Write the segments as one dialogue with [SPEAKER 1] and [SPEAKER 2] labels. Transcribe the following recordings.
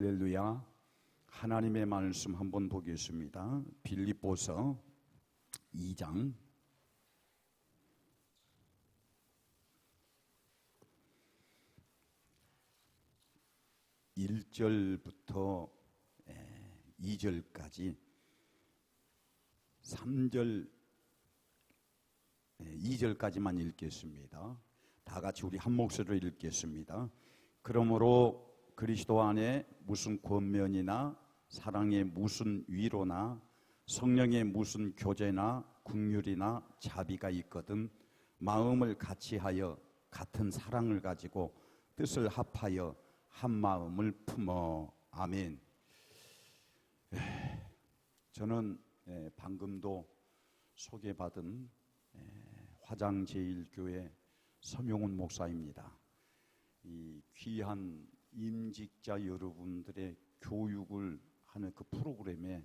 [SPEAKER 1] 할렐루야. 하나님의 말씀 한번 보겠습니다. 빌립보서 2장 1절부터 2절까지 3절 2절까지만 읽겠습니다. 다 같이 우리 한 목소리로 읽겠습니다. 그러므로 그리스도 안에 무슨 권면이나 사랑의 무슨 위로나 성령의 무슨 교제나 긍휼이나 자비가 있거든 마음을 같이하여 같은 사랑을 가지고 뜻을 합하여 한 마음을 품어. 아멘. 저는 방금도 소개받은 화장제일교회 서명훈 목사입니다. 이 귀한 임직자 여러분들의 교육을 하는 그 프로그램에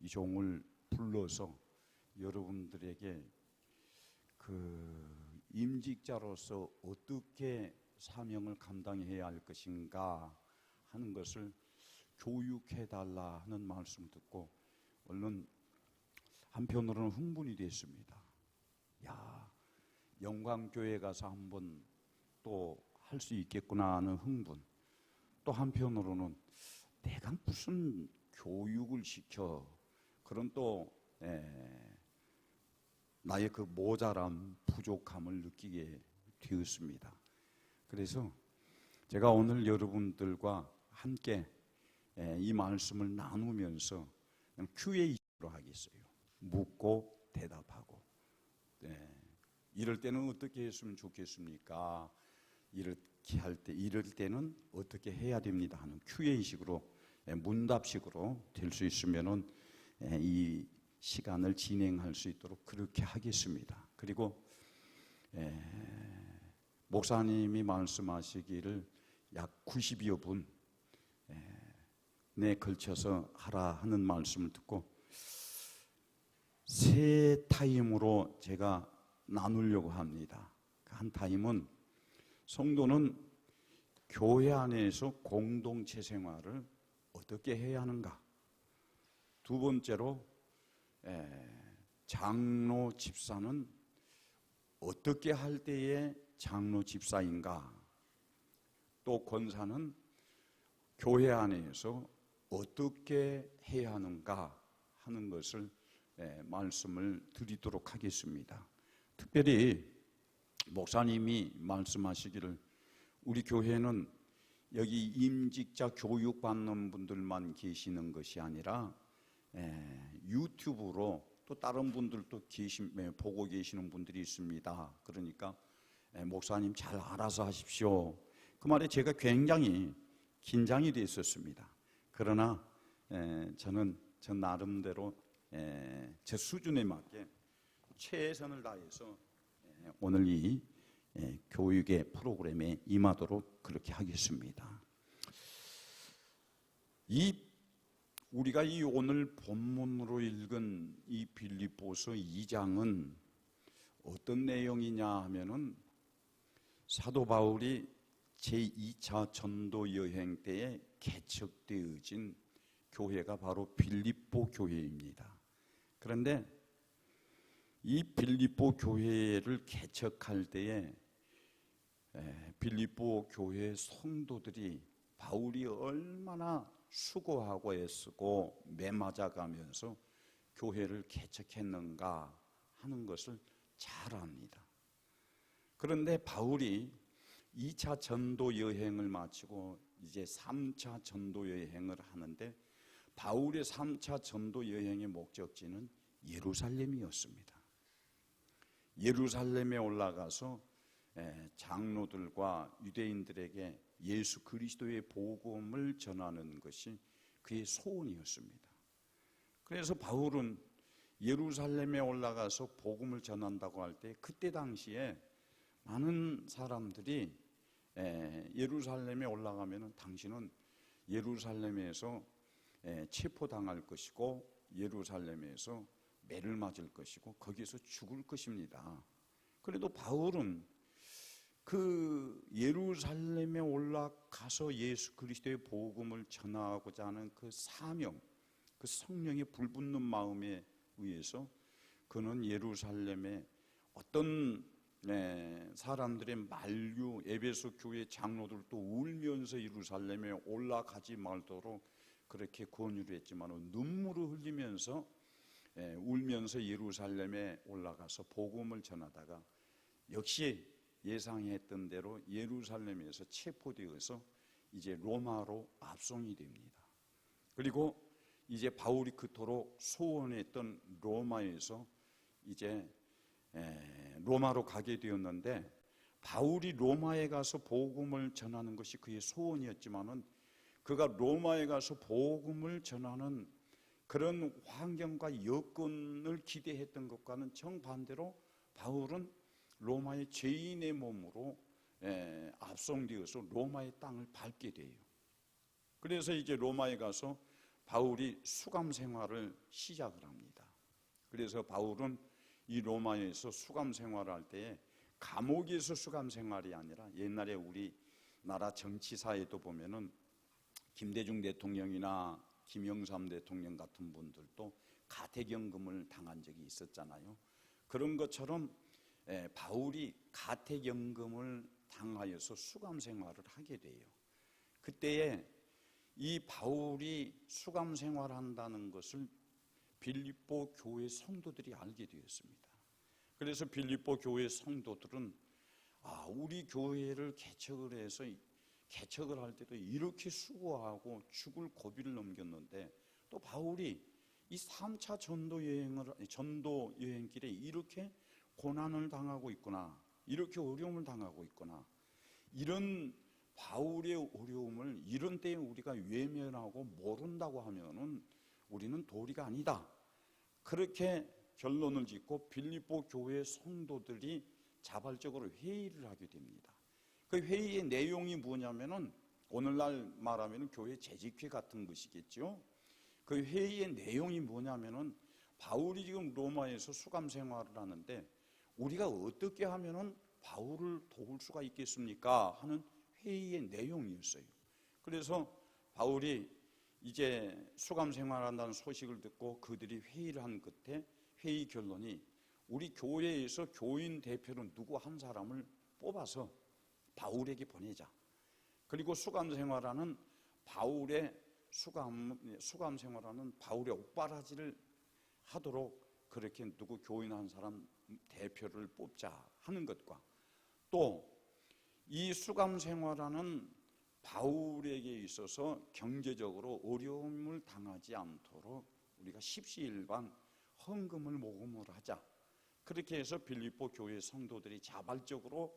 [SPEAKER 1] 이 종을 불러서 여러분들에게 그 임직자로서 어떻게 사명을 감당해야 할 것인가 하는 것을 교육해달라 하는 말씀을 듣고 얼른 한편으로는 흥분이 됐습니다. 야, 영광교회 가서 한번 또 할 수 있겠구나 하는 흥분. 또 한편으로는 내가 무슨 교육을 시켜, 그런 또 나의 그 모자람, 부족함을 느끼게 되었습니다. 그래서 제가 오늘 여러분들과 함께 이 말씀을 나누면서 Q&A로 하겠어요. 묻고 대답하고. 이럴 때는 어떻게 했으면 좋겠습니까? 이렇게 할 때, 이럴 때는 어떻게 해야 됩니다 하는 Q&A식으로, 문답식으로 될 수 있으면은 이 시간을 진행할 수 있도록 그렇게 하겠습니다. 그리고 목사님이 말씀하시기를 약 90여 분에 걸쳐서 하라 하는 말씀을 듣고 세 타임으로 제가 나누려고 합니다. 한 타임은 성도는 교회 안에서 공동체 생활을 어떻게 해야 하는가. 두 번째로 장로 집사는 어떻게 할 때에 장로 집사인가. 또 권사는 교회 안에서 어떻게 해야 하는가 하는 것을 말씀을 드리도록 하겠습니다. 특별히 목사님이 말씀하시기를 우리 교회는 여기 임직자 교육받는 분들만 계시는 것이 아니라 유튜브로 또 다른 분들도 보고 계시는 분들이 있습니다. 그러니까 목사님 잘 알아서 하십시오. 그 말에 제가 굉장히 긴장이 됐었습니다. 그러나 저는 저 나름대로 제 수준에 맞게 최선을 다해서 오늘 이 교육의 프로그램에 임하도록 그렇게 하겠습니다. 우리가 이 오늘 본문으로 읽은 이 빌립보서 2장은 어떤 내용이냐 하면은 사도 바울이 제2차 전도 여행 때에 개척되어진 교회가 바로 빌립보 교회입니다. 그런데 이 빌립보 교회를 개척할 때에 빌립보 교회 성도들이 바울이 얼마나 수고하고 애쓰고 매맞아가면서 교회를 개척했는가 하는 것을 잘 압니다. 그런데 바울이 2차 전도 여행을 마치고 이제 3차 전도 여행을 하는데 바울의 3차 전도 여행의 목적지는 예루살렘이었습니다. 예루살렘에 올라가서 장로들과 유대인들에게 예수 그리스도의 복음을 전하는 것이 그의 소원이었습니다. 그래서 바울은 예루살렘에 올라가서 복음을 전한다고 할 때 그때 당시에 많은 사람들이 예루살렘에 올라가면 당신은 예루살렘에서 체포당할 것이고 예루살렘에서 매를 맞을 것이고 거기서 죽을 것입니다. 그래도 바울은 그 예루살렘에 올라가서 예수 그리스도의 복음을 전하고자 하는 그 사명, 그 성령의 불붙는 마음에 의해서 그는 예루살렘에 어떤 사람들의 만류, 에베소 교회 장로들도 울면서 예루살렘에 올라가지 말도록 그렇게 권유를 했지만 눈물을 흘리면서 울면서 예루살렘에 올라가서 복음을 전하다가 역시 예상했던 대로 예루살렘에서 체포되어서 이제 로마로 압송이 됩니다. 그리고 이제 바울이 그토록 소원했던 로마에서 이제 로마로 가게 되었는데, 바울이 로마에 가서 복음을 전하는 것이 그의 소원이었지만은 그가 로마에 가서 복음을 전하는 그런 환경과 여건을 기대했던 것과는 정반대로 바울은 로마의 죄인의 몸으로 압송되어서 로마의 땅을 밟게 돼요. 그래서 이제 로마에 가서 바울이 수감 생활을 시작을 합니다. 그래서 바울은 이 로마에서 수감 생활을 할 때에 감옥에서 수감 생활이 아니라, 옛날에 우리나라 정치사에도 보면은 김대중 대통령이나 김영삼 대통령 같은 분들도 가택연금을 당한 적이 있었잖아요. 그런 것처럼 바울이 가택연금을 당하여서 수감 생활을 하게 돼요. 그때에 이 바울이 수감 생활한다는 것을 빌립보 교회 성도들이 알게 되었습니다. 그래서 빌립보 교회 성도들은 우리 교회를 개척을 해서 개척을 할 때도 이렇게 수고하고 죽을 고비를 넘겼는데 또 바울이 이 3차 전도 여행길에 이렇게 고난을 당하고 있구나, 이렇게 어려움을 당하고 있구나, 이런 바울의 어려움을 이런 때에 우리가 외면하고 모른다고 하면은 우리는 도리가 아니다. 그렇게 결론을 짓고 빌립보 교회 성도들이 자발적으로 회의를 하게 됩니다. 그 회의의 내용이 뭐냐면은 오늘날 말하면 교회 재직회 같은 것이겠죠. 그 회의의 내용이 뭐냐면은 바울이 지금 로마에서 수감 생활을 하는데 우리가 어떻게 하면은 바울을 도울 수가 있겠습니까? 하는 회의의 내용이었어요. 그래서 바울이 이제 수감 생활한다는 소식을 듣고 그들이 회의를 한 끝에 회의 결론이 우리 교회에서 교인 대표로 누구 한 사람을 뽑아서 바울에게 보내자. 그리고 수감 생활하는 바울의 수감 생활하는 바울의 옥바라지를 하도록 그렇게 누구 교인 한 사람 대표를 뽑자 하는 것과 또 이 수감 생활하는 바울에게 있어서 경제적으로 어려움을 당하지 않도록 우리가 십시일반 헌금을 모금을 하자. 그렇게 해서 빌립보 교회 성도들이 자발적으로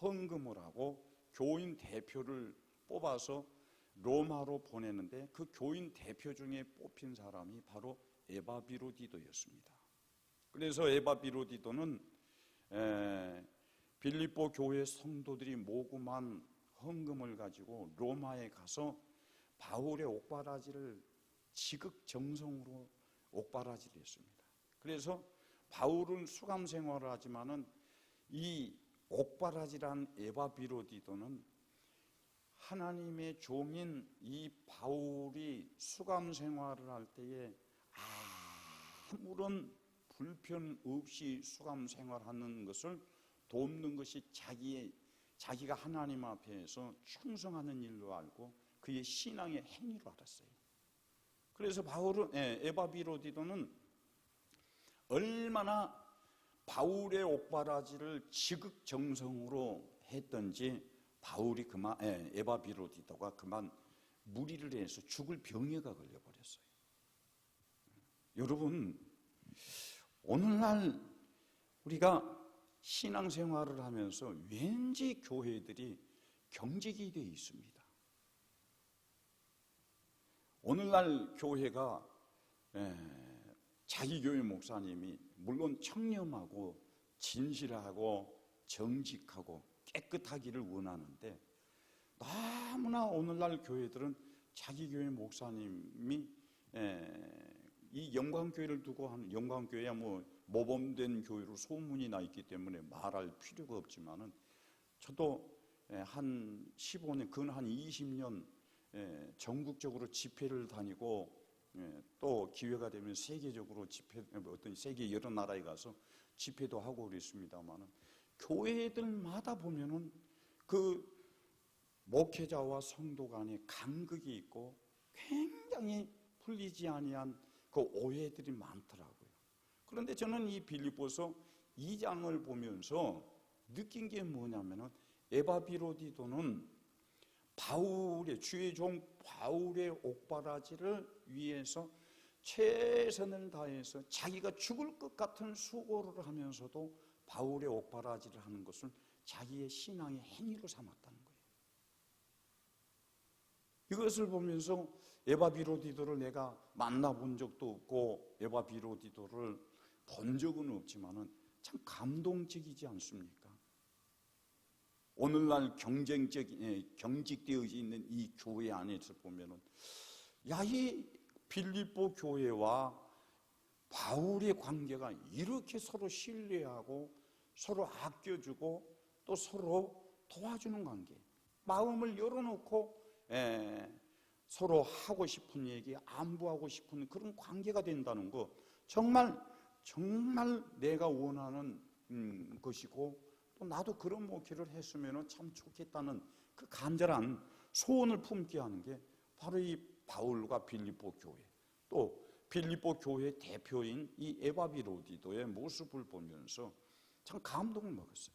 [SPEAKER 1] 헌금을 하고 교인 대표를 뽑아서 로마로 보내는데 그 교인 대표 중에 뽑힌 사람이 바로 에바비로디도였습니다. 그래서 에바비로디도는 빌립보 교회 성도들이 모금한 헌금을 가지고 로마에 가서 바울의 옥바라지를 지극정성으로 옥바라지를 했습니다. 그래서 바울은 수감 생활을 하지만은 이 옥바라지란 에바비로디도는 하나님의 종인 이 바울이 수감 생활을 할 때에 아무런 불편 없이 수감 생활하는 것을 돕는 것이 자기가 하나님 앞에서 충성하는 일로 알고 그의 신앙의 행위로 알았어요. 그래서 바울은 에바비로디도는 얼마나 바울의 옥바라지를 지극정성으로 했던지 바울이 에바비로디도가 그만 무리를 해서 죽을 병에가 걸려버렸어요. 여러분, 오늘날 우리가 신앙생활을 하면서 왠지 교회들이 경직이 되어 있습니다. 오늘날 교회가 자기 교회 목사님이 물론 청렴하고 진실하고 정직하고 깨끗하기를 원하는데 너무나 오늘날 교회들은 자기 교회 목사님이 이 영광교회를 두고 하는 영광교회야 뭐 모범된 교회로 소문이 나 있기 때문에 말할 필요가 없지만은 저도 한 15년, 근 한 20년 전국적으로 집회를 다니고 또 기회가 되면 세계적으로 집회, 어떤 세계 여러 나라에 가서 집회도 하고 그랬습니다만, 교회들마다 보면은 그 목회자와 성도 간에 간극이 있고 굉장히 풀리지 아니한 그 오해들이 많더라고요. 그런데 저는 이 빌립보서 2장을 보면서 느낀 게 뭐냐면은, 에바비로디도는 바울의, 주의 종 바울의 옥바라지를 위해서 최선을 다해서 자기가 죽을 것 같은 수고를 하면서도 바울의 옥바라지를 하는 것을 자기의 신앙의 행위로 삼았다는 거예요. 이것을 보면서 에바비로디도를 내가 만나본 적도 없고 에바비로디도를 본 적은 없지만은 참 감동적이지 않습니까? 오늘날 경직되어 있는 이 교회 안에서 보면은, 야, 이 빌립보 교회와 바울의 관계가 이렇게 서로 신뢰하고 서로 아껴주고 또 서로 도와주는 관계, 마음을 열어놓고 서로 하고 싶은 얘기, 안부하고 싶은 그런 관계가 된다는 거, 정말 내가 원하는 것이고, 또 나도 그런 목회를 했으면 참 좋겠다는 그 간절한 소원을 품게 하는 게 바로 이 바울과 빌립보 교회, 또 빌립보 교회 대표인 이 에바비로디도의 모습을 보면서 참 감동을 먹었어요.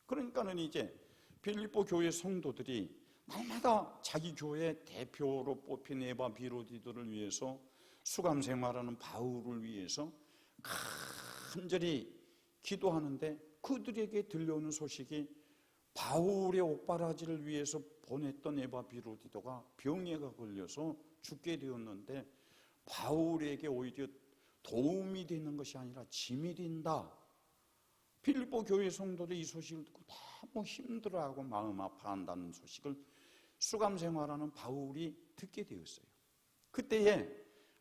[SPEAKER 1] 그러니까는 이제 빌립보 교회 성도들이 날마다 자기 교회 대표로 뽑힌 에바비로디도를 위해서, 수감 생활하는 바울을 위해서 간절히 기도하는데, 그들에게 들려오는 소식이 바울의 옥바라지를 위해서 보냈던 에바비로디도가 병에가 걸려서 죽게 되었는데, 바울에게 오히려 도움이 되는 것이 아니라 짐이 된다. 빌립보 교회 성도들이 이 소식을 듣고 너무 힘들어하고 마음 아파한다는 소식을 수감 생활하는 바울이 듣게 되었어요. 그때에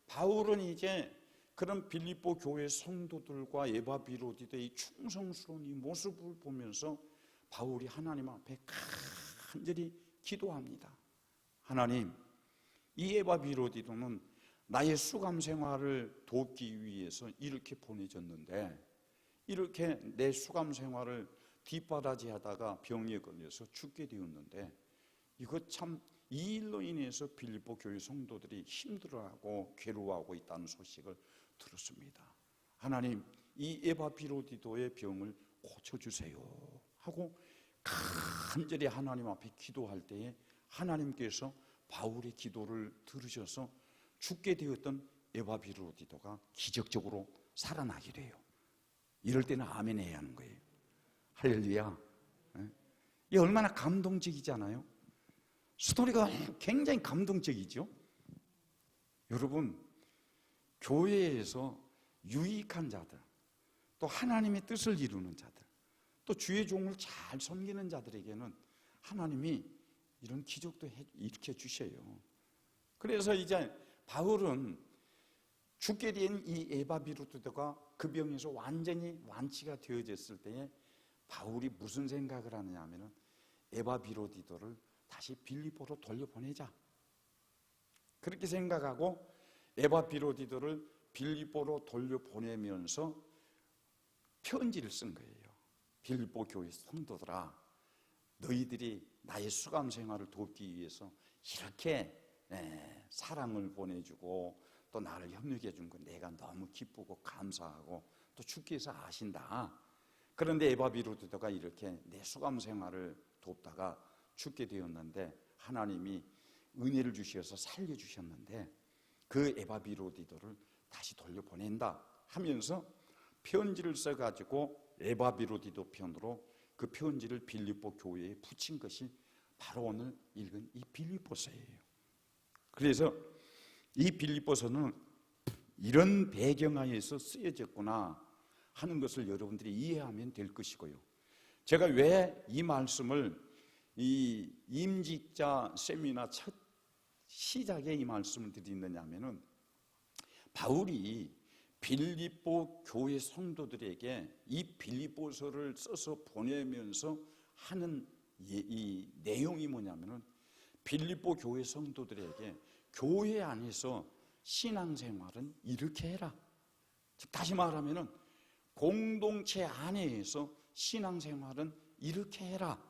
[SPEAKER 1] 바울은 이제 그런 빌립보 교회 성도들과 에바비로디도의 충성스러운 이 모습을 보면서 바울이 하나님 앞에 간절히 기도합니다. 하나님, 이 에바비로디도는 나의 수감 생활을 돕기 위해서 이렇게 보내졌는데, 이렇게 내 수감 생활을 뒷바라지하다가 병에 걸려서 죽게 되었는데, 이거 참 이 일로 인해서 빌립보 교회 성도들이 힘들어하고 괴로워하고 있다는 소식을 들었습니다. 하나님, 이 에바비로디도의 병을 고쳐주세요 하고 간절히 하나님 앞에 기도할 때에 하나님께서 바울의 기도를 들으셔서 죽게 되었던 에바비로디도가 기적적으로 살아나게 돼요. 이럴 때는 아멘 해야 하는 거예요. 할렐루야. 이게 얼마나 감동적이잖아요. 스토리가 굉장히 감동적이죠. 여러분, 교회에서 유익한 자들, 또 하나님의 뜻을 이루는 자들, 또 주의 종을 잘 섬기는 자들에게는 하나님이 이런 기적도 일으켜 주셔요. 그래서 이제 바울은 죽게 된 이 에바비로디도가 그 병에서 완전히 완치가 되어졌을 때에 바울이 무슨 생각을 하느냐 하면은, 에바비로디도를 다시 빌립보로 돌려보내자, 그렇게 생각하고 에바비로디도를 빌립보로 돌려보내면서 편지를 쓴 거예요. 빌립보 교회 성도들아, 너희들이 나의 수감 생활을 돕기 위해서 이렇게 사랑을 보내주고 또 나를 협력해 준 거 내가 너무 기쁘고 감사하고 또 주께서 아신다. 그런데 에바비로디도가 이렇게 내 수감 생활을 돕다가 죽게 되었는데 하나님이 은혜를 주셔서 살려주셨는데 그 에바비로디도를 다시 돌려보낸다 하면서 편지를 써가지고 에바비로디도 편으로 그 편지를 빌립보 교회에 붙인 것이 바로 오늘 읽은 이 빌립보서예요. 그래서 이 빌립보서는 이런 배경하에서 쓰여졌구나 하는 것을 여러분들이 이해하면 될 것이고요. 제가 왜 이 말씀을 이 임직자 세미나 첫 시작에 이 말씀을 드리느냐 하면은, 바울이 빌립보 교회 성도들에게 이 빌립보서를 써서 보내면서 하는 이 내용이 뭐냐면은 빌립보 교회 성도들에게 교회 안에서 신앙생활은 이렇게 해라. 즉 다시 말하면은 공동체 안에서 신앙생활은 이렇게 해라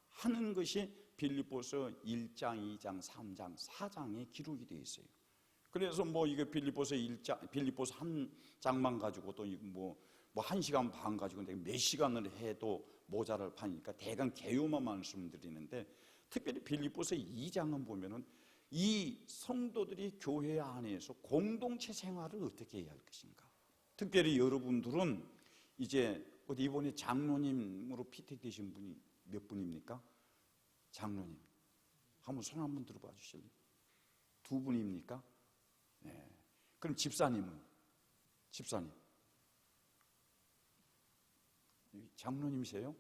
[SPEAKER 1] 하는 것이 빌립보서 1장, 2장, 3장, 4장에 기록이 되어 있어요. 그래서 뭐 이게 빌립보서 1장, 빌립보서 한 장만 가지고도 뭐 1시간 반 가지고 내가 몇 시간을 해도 모자랄 판이니까 대강 개요만 말씀드리는데, 특별히 빌립보서 2장은 보면은 이 성도들이 교회 안에서 공동체 생활을 어떻게 해야 할 것인가. 특별히 여러분들은 이제 어디 이번에 장로님으로 피택되신 분이 몇 분입니까? 장로님 한번 손 한번 들어봐 주실래요? 2분입니까? 네. 그럼 집사님은? 집사님 장로님이세요?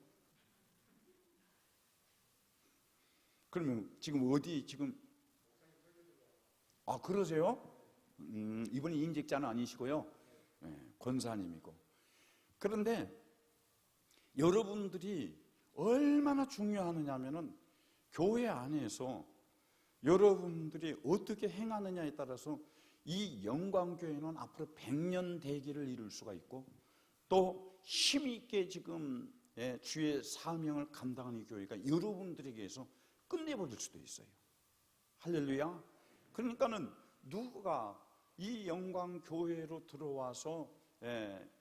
[SPEAKER 1] 그러면 지금 어디 지금 그러세요? 이분이 인직자는 아니시고요. 네, 권사님이고. 그런데 여러분들이 얼마나 중요하느냐 하면은 교회 안에서 여러분들이 어떻게 행하느냐에 따라서 이 영광교회는 앞으로 100년 대기를 이룰 수가 있고, 또 힘있게 지금 주의 사명을 감당하는 이 교회가 여러분들에게서 끝내버릴 수도 있어요. 할렐루야. 그러니까는 누가 이 영광교회로 들어와서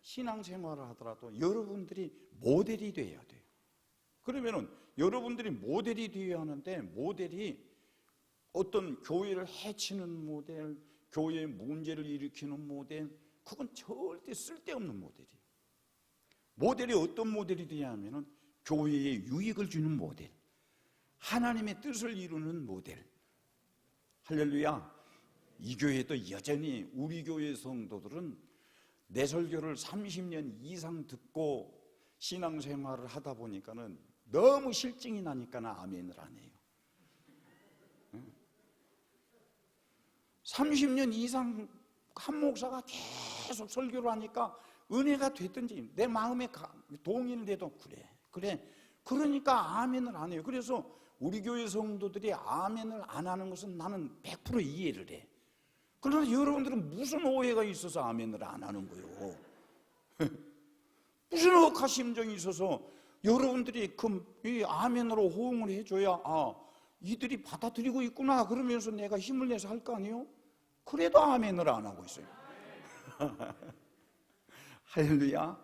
[SPEAKER 1] 신앙생활을 하더라도 여러분들이 모델이 돼야 돼요. 그러면은 여러분들이 모델이 되어야 하는데, 모델이 어떤 교회를 해치는 모델, 교회의 문제를 일으키는 모델, 그건 절대 쓸데없는 모델이에요. 모델이 어떤 모델이 되어야 하면은 교회에 유익을 주는 모델, 하나님의 뜻을 이루는 모델. 할렐루야. 이 교회도 여전히 우리 교회 성도들은 내 설교를 30년 이상 듣고 신앙생활을 하다 보니까는 너무 실증이 나니까 아멘을 안 해요. 30년 이상 한 목사가 계속 설교를 하니까 은혜가 됐든지 내 마음에 동의돼도 그래 그러니까 아멘을 안 해요. 그래서 우리 교회 성도들이 아멘을 안 하는 것은 나는 100% 이해를 해. 그러나 여러분들은 무슨 오해가 있어서 아멘을 안 하는 거예요? 무슨 억하 심정이 있어서 여러분들이 이 아멘으로 호응을 해줘야 이들이 받아들이고 있구나 그러면서 내가 힘을 내서 할 거 아니에요? 그래도 아멘을 안 하고 있어요. 할렐루야.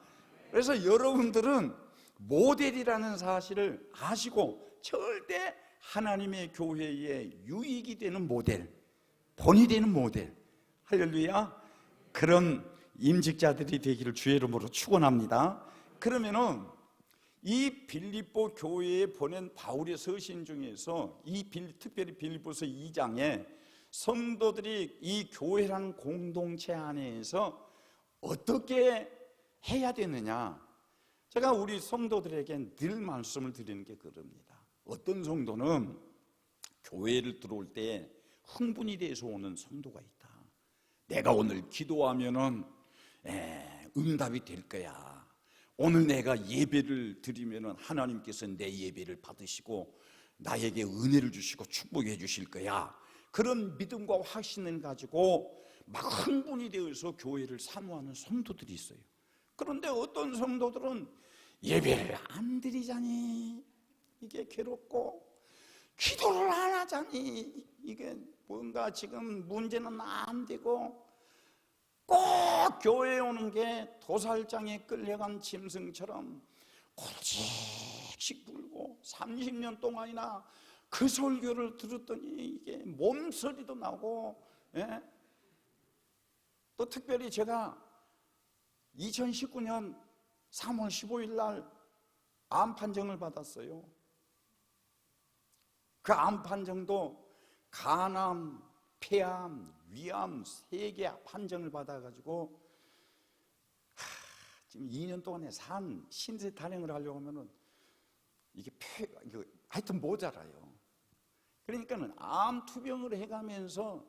[SPEAKER 1] 그래서 여러분들은 모델이라는 사실을 아시고 절대 하나님의 교회에 유익이 되는 모델, 본이 되는 모델, 할렐루야, 그런 임직자들이 되기를 주의 이름으로 축원합니다. 그러면은 이 빌립보 교회에 보낸 바울의 서신 중에서 특별히 빌립보서 2장에 성도들이 이 교회라는 공동체 안에서 어떻게 해야 되느냐, 제가 우리 성도들에게 늘 말씀을 드리는 게 그럽니다. 어떤 성도는 교회를 들어올 때 흥분이 돼서 오는 성도가 있다. 내가 오늘 기도하면은 응답이 될 거야. 오늘 내가 예배를 드리면은 하나님께서 내 예배를 받으시고 나에게 은혜를 주시고 축복해 주실 거야. 그런 믿음과 확신을 가지고 막 흥분이 되어서 교회를 사모하는 성도들이 있어요. 그런데 어떤 성도들은 예배를 안 드리자니 이게 괴롭고, 기도를 안 하자니 이게 뭔가 지금 문제는 안 되고, 꼭 교회에 오는 게 도살장에 끌려간 짐승처럼 꼴찍씩 불고 30년 동안이나 그 설교를 들었더니 이게 몸서리도 나고, 또 특별히 제가 2019년 3월 15일 날 암 판정을 받았어요. 그 암 판정도 간암, 폐암, 위암 3개 판정을 받아가지고 지금 2년 동안에 산 신세 탄핵을 하려고 하면은 이게 하여튼 모자라요. 그러니까는 암 투병을 해가면서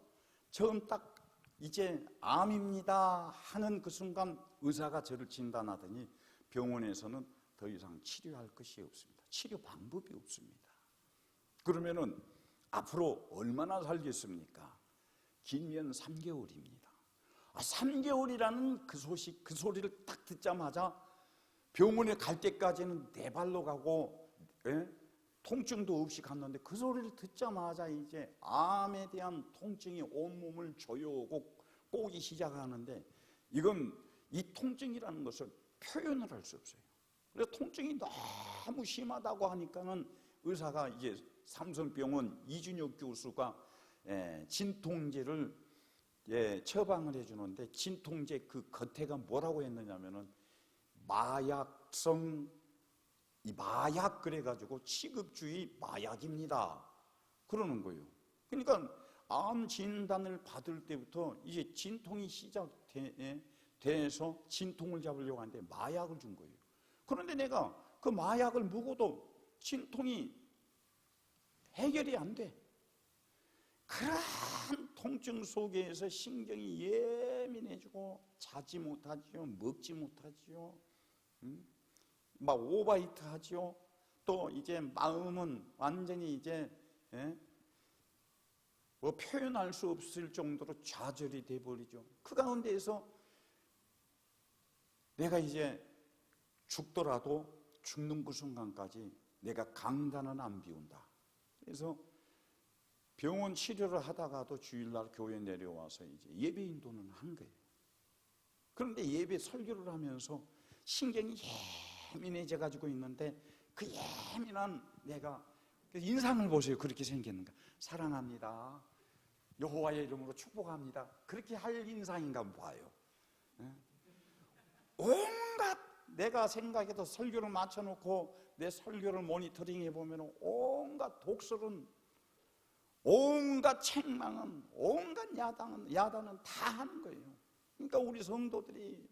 [SPEAKER 1] 처음 딱 이제 암입니다 하는 그 순간 의사가 저를 진단하더니 병원에서는 더 이상 치료할 것이 없습니다. 치료 방법이 없습니다. 그러면은 앞으로 얼마나 살겠습니까? 길면 3개월입니다. 3개월이라는 그 소식, 그 소리를 딱 듣자마자 병원에 갈 때까지는 네 발로 가고 통증도 없이 갔는데 그 소리를 듣자마자 이제 암에 대한 통증이 온몸을 조여오고 꼬기 시작하는데 이건 이 통증이라는 것을 표현을 할 수 없어요. 그래서 통증이 너무 심하다고 하니까는 의사가 이제 삼성병원 이준혁 교수가 진통제를 처방을 해주는데 진통제 그 겉에가 뭐라고 했느냐면은 마약성 이 마약 그래가지고 취급주의 마약입니다. 그러는 거예요. 그러니까 암 진단을 받을 때부터 이제 진통이 시작돼서 진통을 잡으려고 하는데 마약을 준 거예요. 그런데 내가 그 마약을 먹어도 진통이 해결이 안 돼. 그러한 통증 속에서 신경이 예민해지고 자지 못하지요, 먹지 못하지요, 막 오바이트 하지요. 또 이제 마음은 완전히 이제 뭐 표현할 수 없을 정도로 좌절이 돼버리죠. 그 가운데에서 내가 이제 죽더라도 죽는 그 순간까지 내가 강단은 안 비운다. 그래서 병원 치료를 하다가도 주일날 교회 내려와서 이제 예배 인도는 한 거예요. 그런데 예배 설교를 하면서 신경이 예민해져 가지고 있는데 그 예민한 내가 인상을 보세요. 그렇게 생겼는가? 사랑합니다. 여호와의 이름으로 축복합니다. 그렇게 할 인상인가 봐요. 온갖 내가 생각해도 설교를 맞춰놓고 내 설교를 모니터링해 보면 온갖 독설은, 온갖 책망은, 온갖 야단은 다 하는 거예요. 그러니까 우리 성도들이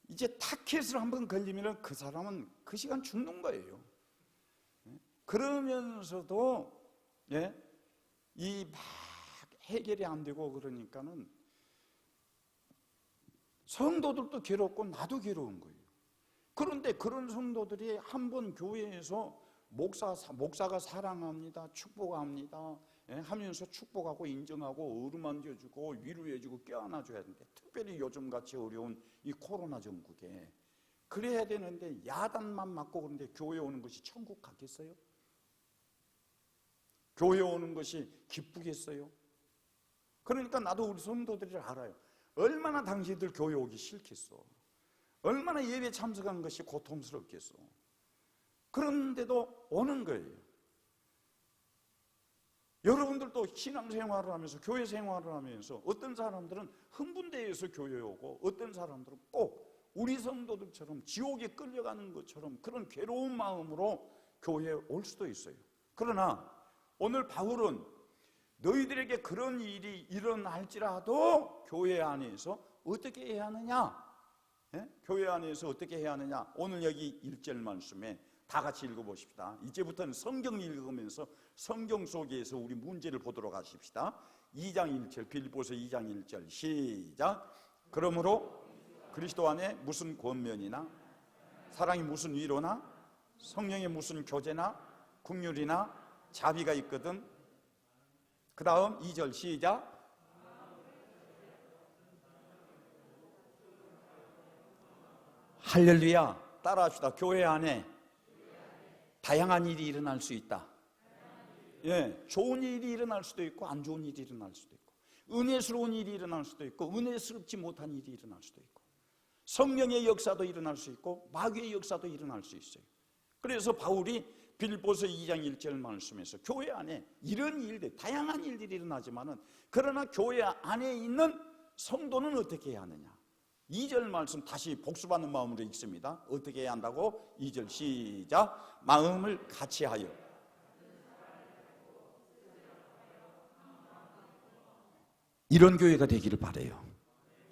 [SPEAKER 1] 이제 타켓을 한번 걸리면 그 사람은 그 시간 죽는 거예요. 그러면서도 이 막 해결이 안 되고 그러니까는 성도들도 괴롭고 나도 괴로운 거예요. 그런데 그런 성도들이 한번 교회에서 목사가 사랑합니다, 축복합니다 하면서 축복하고 인정하고 어루만져주고 위로해주고 껴안아줘야 되는데, 특별히 요즘같이 어려운 이 코로나 전국에 그래야 되는데 야단만 맞고 그런데 교회 오는 것이 천국 같겠어요? 교회 오는 것이 기쁘겠어요? 그러니까 나도 우리 성도들을 알아요. 얼마나 당신들 교회 오기 싫겠어. 얼마나 예배 참석한 것이 고통스럽겠어. 그런데도 오는 거예요. 여러분들도 신앙생활을 하면서 교회 생활을 하면서 어떤 사람들은 흥분되어서 교회에 오고 어떤 사람들은 꼭 우리 성도들처럼 지옥에 끌려가는 것처럼 그런 괴로운 마음으로 교회에 올 수도 있어요. 그러나 오늘 바울은 너희들에게 그런 일이 일어날지라도 교회 안에서 어떻게 해야 하느냐? 교회 안에서 어떻게 해야 하느냐? 오늘 여기 1절 말씀에 다 같이 읽어보십시다. 이제부터는 성경 읽으면서 성경 속에서 우리 문제를 보도록 하십시다. 2장 1절, 빌립보서 2장 1절 시작. 그러므로 그리스도 안에 무슨 권면이나 사랑이 무슨 위로나 성령의 무슨 교제나 긍휼이나 자비가 있거든. 그 다음 2절 시작. 할렐루야. 따라합시다. 교회 안에 다양한 일이 일어날 수 있다. 좋은 일이 일어날 수도 있고 안 좋은 일이 일어날 수도 있고 은혜스러운 일이 일어날 수도 있고 은혜스럽지 못한 일이 일어날 수도 있고 성령의 역사도 일어날 수 있고 마귀의 역사도 일어날 수 있어요. 그래서 바울이 빌립보서 2장 1절 말씀에서 교회 안에 이런 일들, 다양한 일들이 일어나지만은 그러나 교회 안에 있는 성도는 어떻게 해야 하느냐? 2절 말씀 다시 복습하는 마음으로 읽습니다. 어떻게 해야 한다고? 2절 시작. 마음을 같이하여 이런 교회가 되기를 바라요.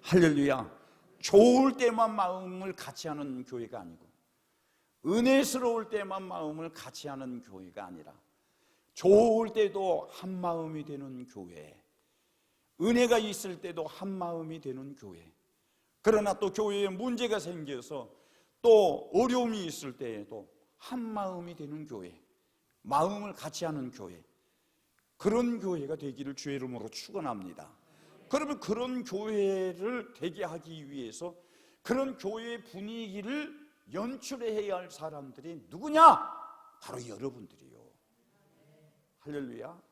[SPEAKER 1] 할렐루야. 좋을 때만 마음을 같이하는 교회가 아니고 은혜스러울 때만 마음을 같이하는 교회가 아니라 좋을 때도 한 마음이 되는 교회, 은혜가 있을 때도 한 마음이 되는 교회. 그러나 또 교회에 문제가 생겨서 또 어려움이 있을 때에도 한 마음이 되는 교회, 마음을 같이 하는 교회, 그런 교회가 되기를 주의 이름으로 축원합니다. 그러면 그런 교회를 되게 하기 위해서 그런 교회의 분위기를 연출해야 할 사람들이 누구냐? 바로 여러분들이요. 할렐루야.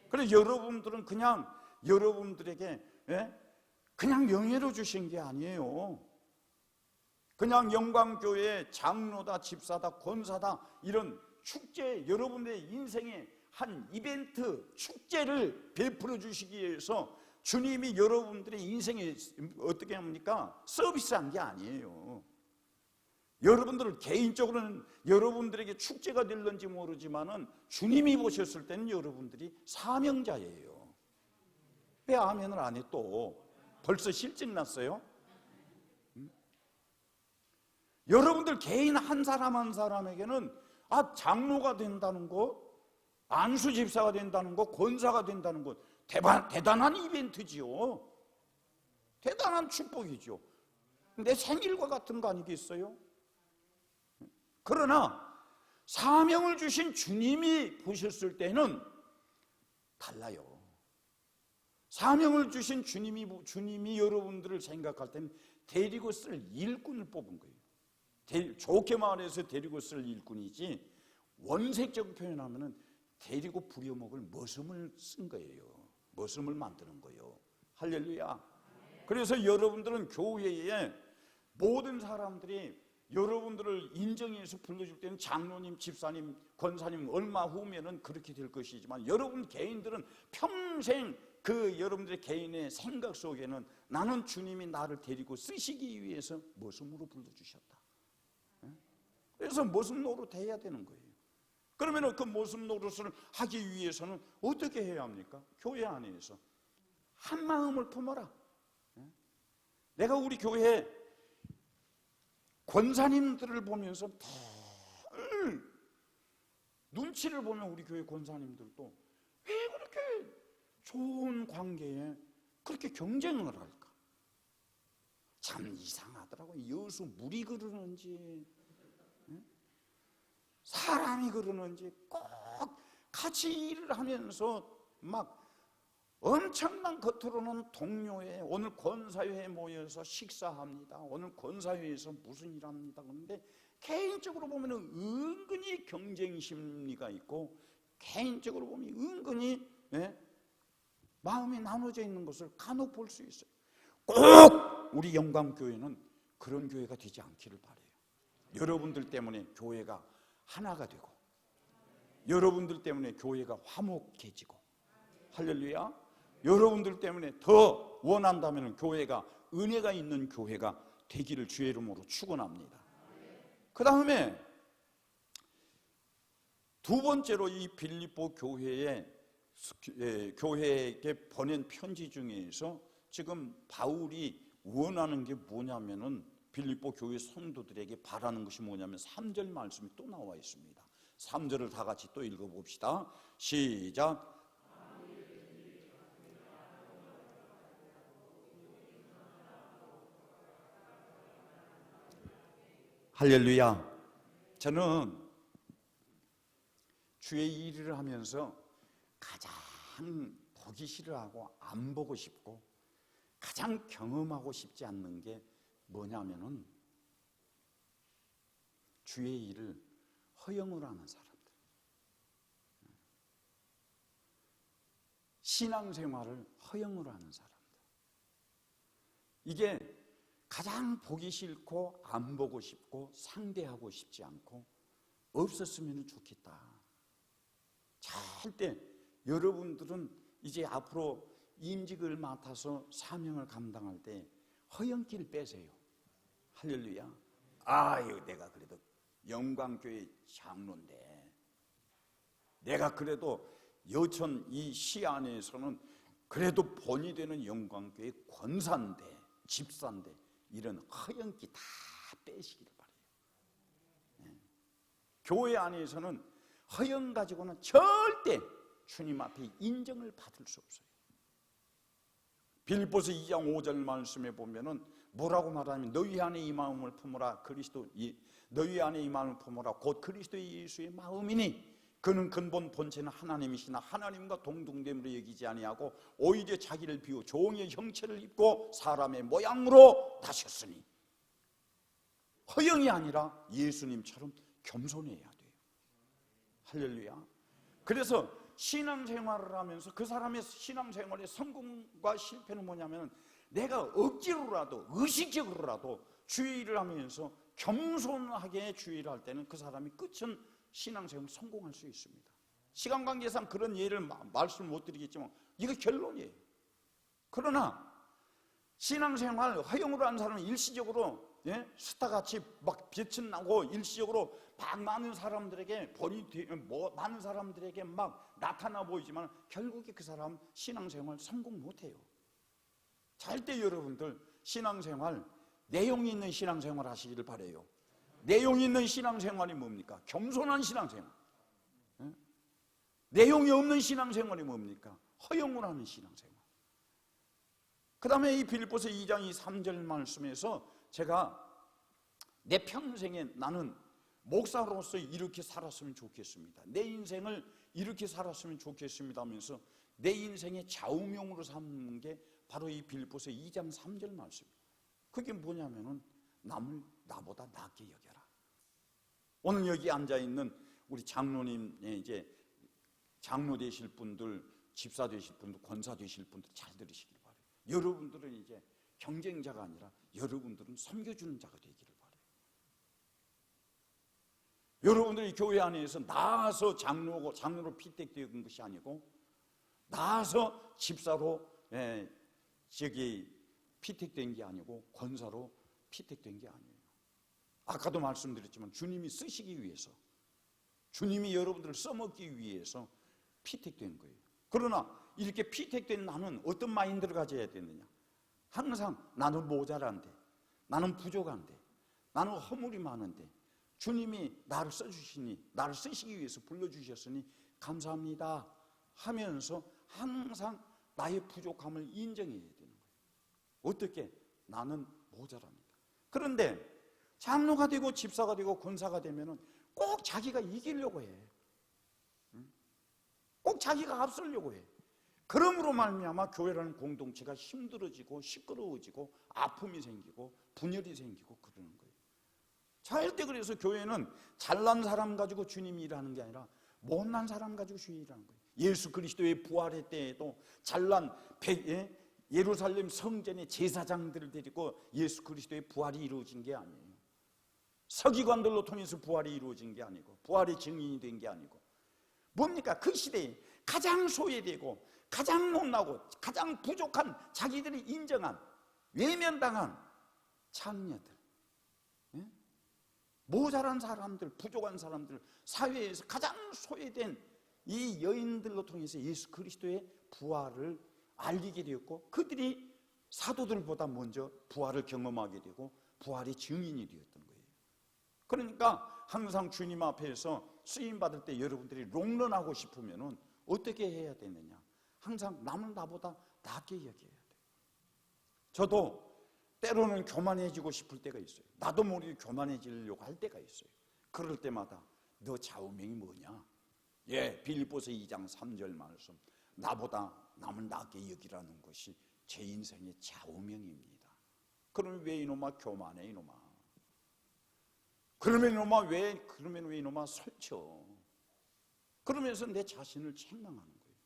[SPEAKER 1] 그래서 여러분들은 그냥 여러분들에게 그냥 명예로 주신 게 아니에요. 그냥 영광교회 장로다, 집사다, 권사다 이런 축제, 여러분의 인생의 한 이벤트, 축제를 베풀어 주시기 위해서 주님이 여러분들의 인생에 어떻게 합니까? 서비스한 게 아니에요. 여러분들을 개인적으로는 여러분들에게 축제가 될는지 모르지만은 주님이 보셨을 때는 여러분들이 사명자예요. 왜 아멘을 안 해 또? 벌써 실증 났어요? 여러분들 개인 한 사람 한 사람에게는 장로가 된다는 것, 안수 집사가 된다는 것, 권사가 된다는 것 대단한 이벤트지요. 대단한 축복이죠. 내 생일과 같은 거 아니겠어요? 그러나 사명을 주신 주님이 보셨을 때는 달라요. 사명을 주신 주님이 여러분들을 생각할 때는 데리고 쓸 일꾼을 뽑은 거예요. 좋게 말해서 데리고 쓸 일꾼이지, 원색적으로 표현하면은 데리고 부려먹을 머슴을 쓴 거예요. 머슴을 만드는 거예요. 할렐루야. 그래서 여러분들은 교회에 모든 사람들이 여러분들을 인정해서 불러줄 때는 장로님, 집사님, 권사님 얼마 후면은 그렇게 될 것이지만 여러분 개인들은 평생 그 여러분들의 개인의 생각 속에는 나는 주님이 나를 데리고 쓰시기 위해서 머슴으로 불러주셨다. 그래서 머슴 노릇 해야 되는 거예요. 그러면 그 머슴 노릇을 하기 위해서는 어떻게 해야 합니까? 교회 안에서 한 마음을 품어라. 내가 우리 교회 권사님들을 보면서 눈치를 보면 우리 교회 권사님들도 왜 그렇게 좋은 관계에 그렇게 경쟁을 할까? 참 이상하더라고요. 여수 물이 그러는지 사람이 그러는지 꼭 같이 일을 하면서 막 엄청난 겉으로는 동료회, 오늘 권사회에 모여서 식사합니다. 오늘 권사회에서 무슨 일 합니다. 그런데 개인적으로 보면 은근히 경쟁 심리가 있고 개인적으로 보면 은근히 마음이 나눠져 있는 것을 간혹 볼 수 있어요. 꼭 우리 영광교회는 그런 교회가 되지 않기를 바라요. 여러분들 때문에 교회가 하나가 되고 여러분들 때문에 교회가 화목해지고, 할렐루야. 여러분들 때문에 더 원한다면 교회가 은혜가 있는 교회가 되기를 주의 이름으로 축원합니다. 그 다음에 두 번째로 이 빌립보 교회에게 보낸 편지 중에서 지금 바울이 원하는 게 뭐냐면은 빌립보 교회 성도들에게 바라는 것이 뭐냐면 3절 말씀이 또 나와 있습니다. 3절을 다 같이 또 읽어봅시다. 시작. 할렐루야. 저는 주의 일을 하면서 가장 보기 싫어하고 안 보고 싶고 가장 경험하고 싶지 않는 게 뭐냐면은 주의 일을 허영으로 하는 사람들, 신앙생활을 허영으로 하는 사람들, 이게 가장 보기 싫고 안 보고 싶고 상대하고 싶지 않고 없었으면 좋겠다. 절대 여러분들은 이제 앞으로 임직을 맡아서 사명을 감당할 때 허영기를 빼세요. 할렐루야. 아유, 내가 그래도 영광교회 장로인데, 내가 그래도 여천 이 시 안에서는 그래도 본이 되는 영광교회 권사인데, 집사인데, 이런 허영기 다 빼시기를 바라요. 교회 안에서는 허영 가지고는 절대 주님 앞에 인정을 받을 수 없어요. 빌립보서 2장 5절 말씀에 보면은 뭐라고 말하냐면 너희 안에 이 마음을 품어라. 너희 안에 이 마음을 품어라. 곧 그리스도 예수의 마음이니 그는 근본 본체는 하나님이시나 하나님과 동등됨으로 여기지 아니하고 오히려 자기를 비워 종의 형체를 입고 사람의 모양으로 나셨으니 허영이 아니라 예수님처럼 겸손해야 돼요. 할렐루야. 그래서 신앙생활을 하면서 그 사람의 신앙생활의 성공과 실패는 뭐냐면 내가 억지로라도 의식적으로라도 주의를 하면서 겸손하게 주의를 할 때는 그 사람이 끝은 신앙생활 성공할 수 있습니다. 시간 관계상 그런 예를 말씀을 못 드리겠지만 이거 결론이에요. 그러나 신앙생활 허용으로 하는 사람은 일시적으로 스타같이 막 빛은 나고 일시적으로 막 많은 사람들에게 많은 사람들에게 막 나타나 보이지만 결국에 그 사람 신앙생활 성공 못해요. 절대 여러분들 신앙생활 내용 있는 신앙생활 하시기를 바라요. 내용 있는 신앙생활이 뭡니까? 겸손한 신앙생활. 내용이 없는 신앙생활이 뭡니까? 허용을 하는 신앙생활. 그 다음에 이 빌립보서 2장 3절 말씀에서 제가 내 평생에 나는 목사로서 이렇게 살았으면 좋겠습니다. 내 인생을 이렇게 살았으면 좋겠습니다 하면서 내 인생의 좌우명으로 삼는 게 바로 이 빌립보서 2장 3절 말씀입니다. 그게 뭐냐면은 남을 나보다 낫게 여겨라. 오늘 여기 앉아있는 우리 장로님, 이제 장로 되실 분들, 집사 되실 분들, 권사 되실 분들 잘 들으시길 바라요. 여러분들은 이제 경쟁자가 아니라 여러분들은 섬겨주는 자가 되기를 바라요. 여러분들이 교회 안에서 나아서 장로로 피택되는 것이 아니고 나아서 집사로 피택된 게 아니고 권사로 피택된 게 아니에요. 아까도 말씀드렸지만 주님이 쓰시기 위해서, 주님이 여러분들을 써먹기 위해서 피택된 거예요. 그러나 이렇게 피택된 나는 어떤 마인드를 가져야 되느냐? 항상 나는 모자란데, 나는 부족한데, 나는 허물이 많은데 주님이 나를 써주시니, 나를 쓰시기 위해서 불러주셨으니 감사합니다 하면서 항상 나의 부족함을 인정해야 되는 거예요. 어떻게? 나는 모자랍니다. 그런데 장로가 되고 집사가 되고 권사가 되면은 꼭 자기가 이기려고 해. 꼭 자기가 앞서려고 해. 그러므로 말미암아 교회라는 공동체가 힘들어지고 시끄러워지고 아픔이 생기고 분열이 생기고 그러는 거예요. 절대 그래서 교회는 잘난 사람 가지고 주님이 일하는 게 아니라 못난 사람 가지고 주님이 일하는 거예요. 예수 그리스도의 부활의 때에도 잘난 예루살렘 성전의 제사장들을 데리고 예수 그리스도의 부활이 이루어진 게 아니에요. 서기관들로 통해서 부활이 이루어진 게 아니고 부활의 증인이 된 게 아니고 뭡니까? 그 시대에 가장 소외되고 가장 못나고 가장 부족한 자기들이 인정한 외면당한 창녀들, 모자란 사람들, 부족한 사람들, 사회에서 가장 소외된 이 여인들로 통해서 예수 그리스도의 부활을 알리게 되었고 그들이 사도들보다 먼저 부활을 경험하게 되고 부활의 증인이 되었던 거예요. 그러니까 항상 주님 앞에서 쓰임받을 때 여러분들이 롱런하고 싶으면 어떻게 해야 되느냐? 항상 남은 나보다 낫게 여겨야 돼요. 저도 때로는 교만해지고 싶을 때가 있어요. 나도 모르게 교만해지려고 할 때가 있어요. 그럴 때마다 너 좌우명이 뭐냐? 빌립보서 2장 3절 말씀, 나보다 남을 낫게 여기라는 것이 제 인생의 좌우명입니다. 그러면 왜 이놈아 교만해 이놈아? 그러면 왜 이놈아 설쳐? 그러면서 내 자신을 책망하는 거예요.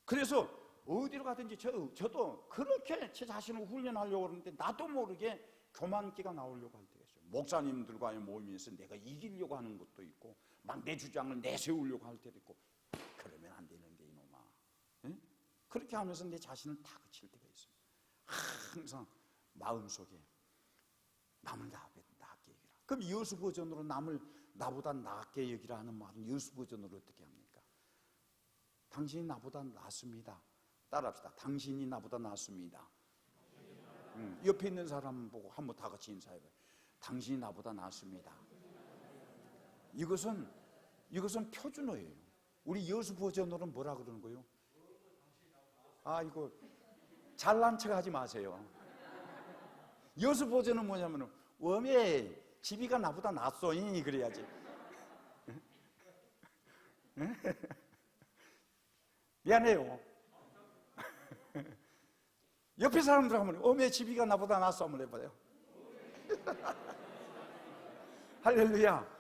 [SPEAKER 1] 그래서 어디로 가든지 저도 그렇게 제 자신을 훈련하려고 그러는데 나도 모르게 교만기가 나오려고 할 때가 있어요. 목사님들과의 모임에서 내가 이기려고 하는 것도 있고 막 내 주장을 내세우려고 할 때도 있고 그러면 안 되는데 이놈아. 그렇게 하면서 내 자신을 다그칠 때가 있어요. 항상 마음속에 남을 낫게 여기라. 그럼 여수 버전으로 남을 나보다 낫게 여기라 하는 말은 여수 버전으로 어떻게 합니까? 당신이 나보다 낫습니다. 따라합시다. 당신이 나보다 낫습니다. 옆에 있는 사람 보고 한번 다 같이 인사해봐요. 당신이 나보다 낫습니다. 이것은 표준어예요. 우리 여수 버전으로는 뭐라 그러는 거예요? 이거 잘난 척 하지 마세요. 여수 버전은 뭐냐면은 웜에 집이가 나보다 낫소잉 그래야지. 미안해요. 옆에 사람들 하면 웜에 집이가 나보다 낫소 한번 해봐요. 할렐루야.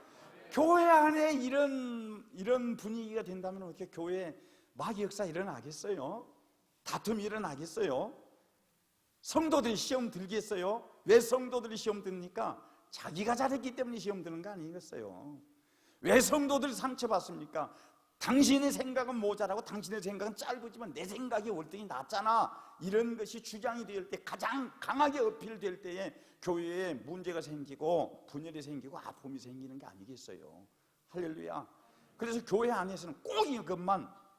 [SPEAKER 1] 교회 안에 이런 분위기가 된다면 어떻게 교회에 마귀 역사 일어나겠어요? 다툼이 일어나겠어요? 성도들이 시험 들겠어요? 왜 성도들이 시험 듭니까? 자기가 잘했기 때문에 시험 드는 거 아니겠어요? 왜 성도들이 상처받습니까? 당신의 생각은 모자라고 당신의 생각은 짧지만 내 생각이 월등히 낫잖아. 이런 것이 주장이 될 때, 가장 강하게 어필될 때에 교회에 문제가 생기고 분열이 생기고 아픔이 생기는 게 아니겠어요? 할렐루야. 그래서 교회 안에서는 꼭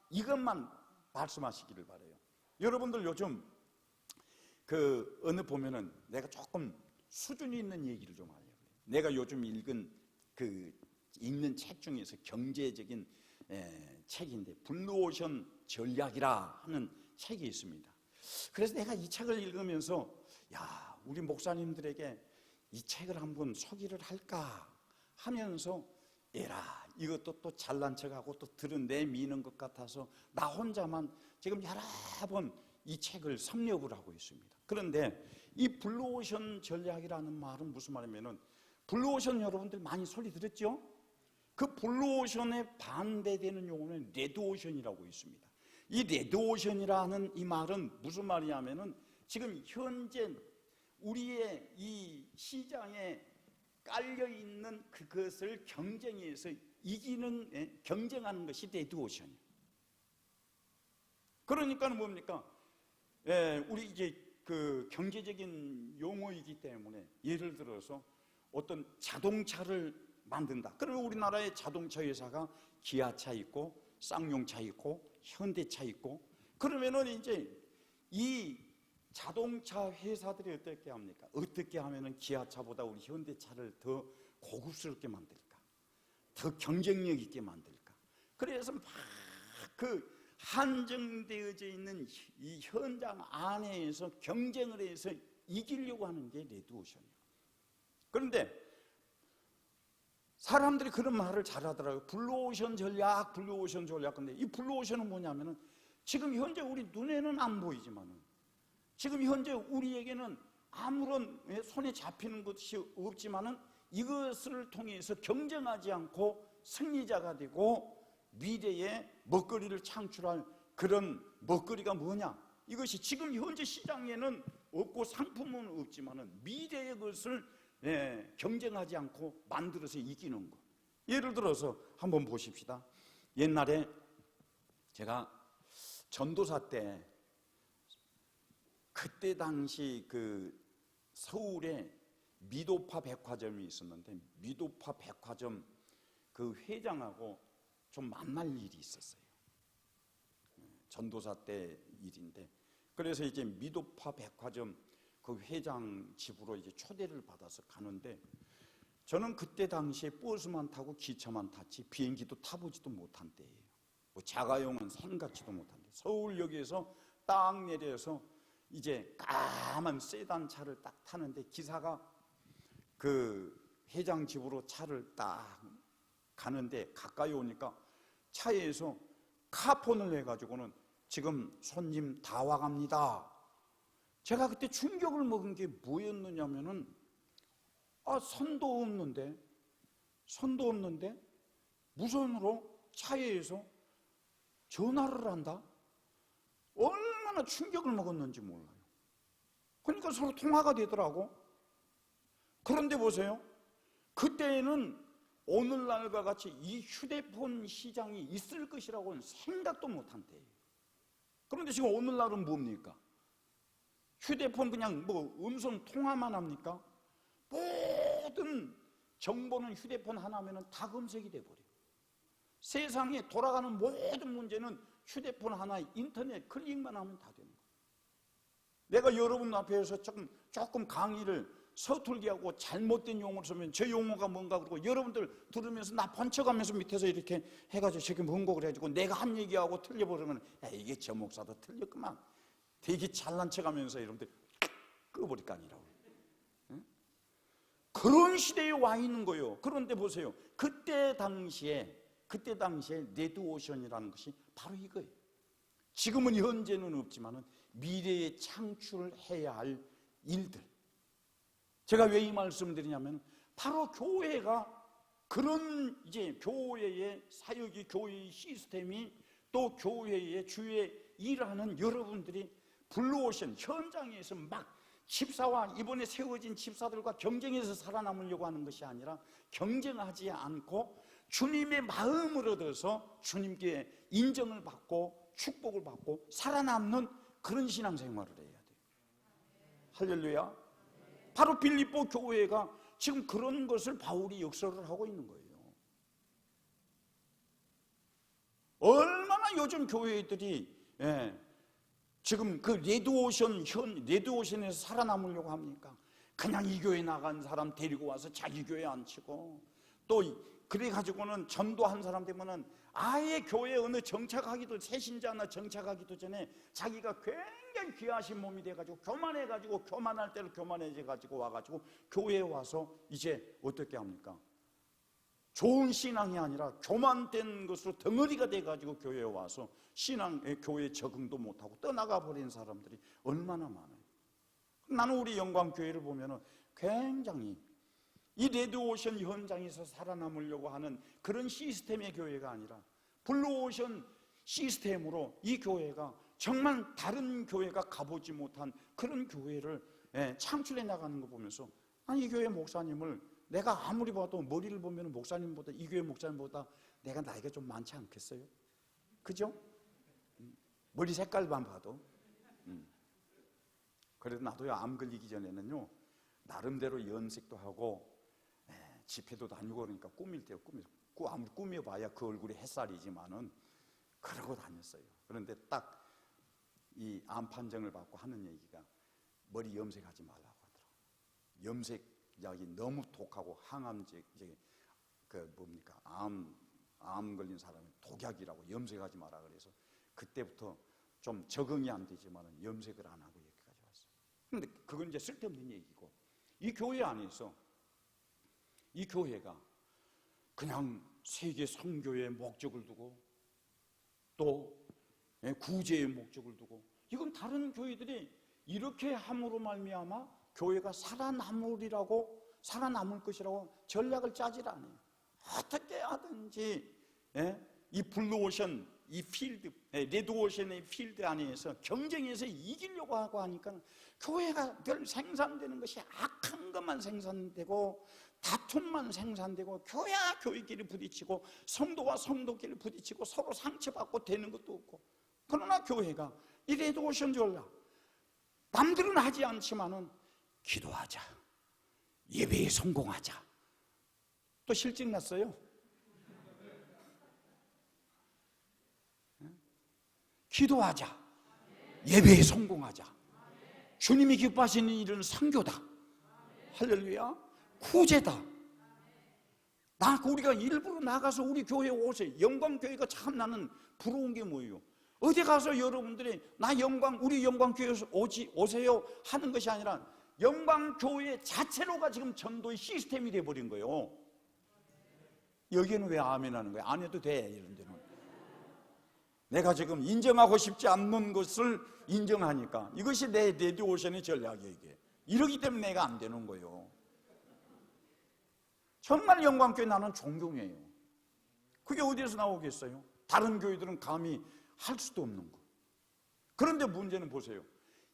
[SPEAKER 1] 이것만 말씀하시기를 바라요. 여러분들 요즘 어느 보면은 내가 조금 수준이 있는 얘기를 좀 하려고 해요. 내가 요즘 읽는 책 중에서 경제적인 책인데 블루오션 전략이라 하는 책이 있습니다. 그래서 내가 이 책을 읽으면서 우리 목사님들에게 이 책을 한번 소개를 할까 하면서 이것도 또 잘난 척하고 또 들여내미는 것 같아서 나 혼자만 지금 여러 번 이 책을 섭렵을 하고 있습니다. 그런데 이 블루오션 전략이라는 말은 무슨 말이냐면은 블루오션 여러분들 많이 소리 들었죠? 그 블루오션에 반대되는 용어는 레드오션이라고 있습니다. 이 레드오션이라는 이 말은 무슨 말이냐면은 지금 현재 우리의 이 시장에 깔려있는 그것을 경쟁해서 경쟁하는 것이 레드오션이에요. 그러니까 뭡니까? 우리 이제 경제적인 용어이기 때문에 예를 들어서 어떤 자동차를 만든다. 그러면 우리나라의 자동차 회사가 기아차 있고 쌍용차 있고 현대차 있고 그러면은 이제 이 자동차 회사들이 어떻게 합니까? 어떻게 하면은 기아차보다 우리 현대차를 더 고급스럽게 만들까? 더 경쟁력 있게 만들까? 그래서 막 한정되어져 있는 이 현장 안에서 경쟁을 해서 이기려고 하는 게 레드오션이에요. 그런데 사람들이 그런 말을 잘하더라고요. 블루오션 전략. 근데 이 블루오션은 뭐냐면은 지금 현재 우리 눈에는 안 보이지만은 지금 현재 우리에게는 아무런 손에 잡히는 것이 없지만은 이것을 통해서 경쟁하지 않고 승리자가 되고 미래에 먹거리를 창출할 그런 먹거리가 뭐냐? 이것이 지금 현재 시장에는 없고 상품은 없지만은 미래의 것을 경쟁하지 않고 만들어서 이기는 것. 예를 들어서 한번 보십시다. 옛날에 제가 전도사 때 그때 당시 서울에 미도파 백화점이 있었는데 미도파 백화점 그 회장하고 좀 만날 일이 있었어요. 전도사 때 일인데 그래서 이제 미도파 백화점 그 회장 집으로 이제 초대를 받아서 가는데 저는 그때 당시에 버스만 타고 기차만 탔지 비행기도 타보지도 못한 때예요. 뭐 자가용은 생각지도 못한 때 서울역에서 딱 내려서 이제 까만 세단 차를 딱 타는데 기사가 그 회장 집으로 차를 딱 가는데 가까이 오니까 차에서 카폰을 해가지고는 지금 손님 다 와갑니다. 제가 그때 충격을 먹은 게 뭐였느냐면은 선도 없는데 무선으로 차에서 전화를 한다? 얼마나 충격을 먹었는지 몰라요. 그러니까 서로 통화가 되더라고. 그런데 보세요. 그때는 오늘날과 같이 이 휴대폰 시장이 있을 것이라고는 생각도 못한 때예요. 그런데 지금 오늘날은 뭡니까? 휴대폰 그냥 음성 통화만 합니까? 모든 정보는 휴대폰 하나면 다 검색이 돼버려요. 세상에 돌아가는 모든 문제는 휴대폰 하나에 인터넷 클릭만 하면 다 되는 거예요. 내가 여러분 앞에서 조금 강의를 서툴게 하고 잘못된 용어를 쓰면 저 용어가 뭔가 그러고 여러분들 들으면서 나 번쳐가면서 밑에서 이렇게 해가지고 저게 뭔고 그래가지고 내가 한 얘기하고 틀려버리면 이게 저 목사도 틀렸구만 되게 잘난 척하면서 여러분들 끄버릴 거 아니라고. 그런 시대에 와 있는 거예요. 그런데 보세요. 그때 당시에 레드오션이라는 것이 바로 이거예요. 지금은 현재는 없지만은 미래에 창출해야 할 일들. 제가 왜 이 말씀을 드리냐면 바로 교회가 그런 이제 교회의 사역이, 교회의 시스템이, 또 교회의 주에 일하는 여러분들이 불러오신 현장에서 막 집사와 이번에 세워진 집사들과 경쟁해서 살아남으려고 하는 것이 아니라 경쟁하지 않고 주님의 마음을 얻어서 주님께 인정을 받고 축복을 받고 살아남는 그런 신앙생활을 해야 돼요. 할렐루야. 바로 빌립보 교회가 지금 그런 것을 바울이 역설을 하고 있는 거예요. 얼마나 요즘 교회들이 지금 그 레드오션에서 살아남으려고 합니까? 그냥 이 교회 나간 사람 데리고 와서 자기 교회 앉히고, 또 그래가지고는 전도한 사람 되면은 아예 교회 어느 정착하기도, 새신자나 정착하기도 전에 자기가 굉장히 귀하신 몸이 돼가지고 교만해가지고, 교만할 때로 교만해져가지고 와가지고 교회에 와서 이제 어떻게 합니까? 좋은 신앙이 아니라 교만된 것으로 덩어리가 돼가지고 교회에 와서 교회에 적응도 못하고 떠나가 버린 사람들이 얼마나 많아요. 나는 우리 영광교회를 보면은 굉장히 이 레드오션 현장에서 살아남으려고 하는 그런 시스템의 교회가 아니라 블루오션 시스템으로 이 교회가 정말 다른 교회가 가보지 못한 그런 교회를 창출해 나가는 거 보면서, 아니 이 교회 목사님을 내가 아무리 봐도 머리를 보면 목사님보다, 이 교회 목사님보다 내가 나이가 좀 많지 않겠어요? 그죠? 머리 색깔만 봐도. 그래도 나도요, 암 걸리기 전에는요 나름대로 연색도 하고 집회도 다니고 그러니까 꾸밀 때요, 아무리 꾸며봐야 그 얼굴이 햇살이지만은 그러고 다녔어요. 그런데 딱 이 암 판정을 받고 하는 얘기가 머리 염색하지 말라고 하더라고요. 염색약이 너무 독하고 항암제, 그 뭡니까, 암 걸린 사람이 독약이라고 염색하지 마라 그래서 그때부터 좀 적응이 안 되지만은 염색을 안 하고 여기까지 왔어요. 근데 그건 이제 쓸데없는 얘기고, 이 교회 안에서 이 교회가 그냥 세계 선교의 목적을 두고 또 구제의 목적을 두고, 이건 다른 교회들이 이렇게 함으로 말미암아 교회가 살아남을 것이라고 전략을 짜질 않아요. 어떻게 하든지 이 블루오션, 이 필드, 레드오션의 필드 안에서 경쟁에서 이기려고 하고 하니까 교회가 늘 생산되는 것이 악한 것만 생산되고 다툼만 생산되고, 교회와 교회끼리 부딪히고 성도와 성도끼리 부딪히고 서로 상처받고 되는 것도 없고. 그러나 교회가 이 레드오션 전략, 남들은 하지 않지만은 기도하자, 예배에 성공하자. 또 실증 났어요. 기도하자, 예배에 성공하자. 주님이 기뻐하시는 일은 선교다. 할렐루야. 구제다. 우리가 일부러 나가서 우리 교회에 오세요. 영광교회가 참 나는 부러운 게 뭐예요? 어디 가서 여러분들이 우리 영광교회에 오세요 하는 것이 아니라 영광교회 자체로가 지금 전도의 시스템이 돼버린 거예요. 여기는 왜 아멘 하는 거예요? 안 해도 돼, 이런 데는. 내가 지금 인정하고 싶지 않는 것을 인정하니까 이것이 내 레드오션의 전략이에요. 이게. 이러기 때문에 내가 안 되는 거예요. 정말 영광교회 나는 존경해요. 그게 어디에서 나오겠어요? 다른 교회들은 감히 할 수도 없는 거. 그런데 문제는 보세요.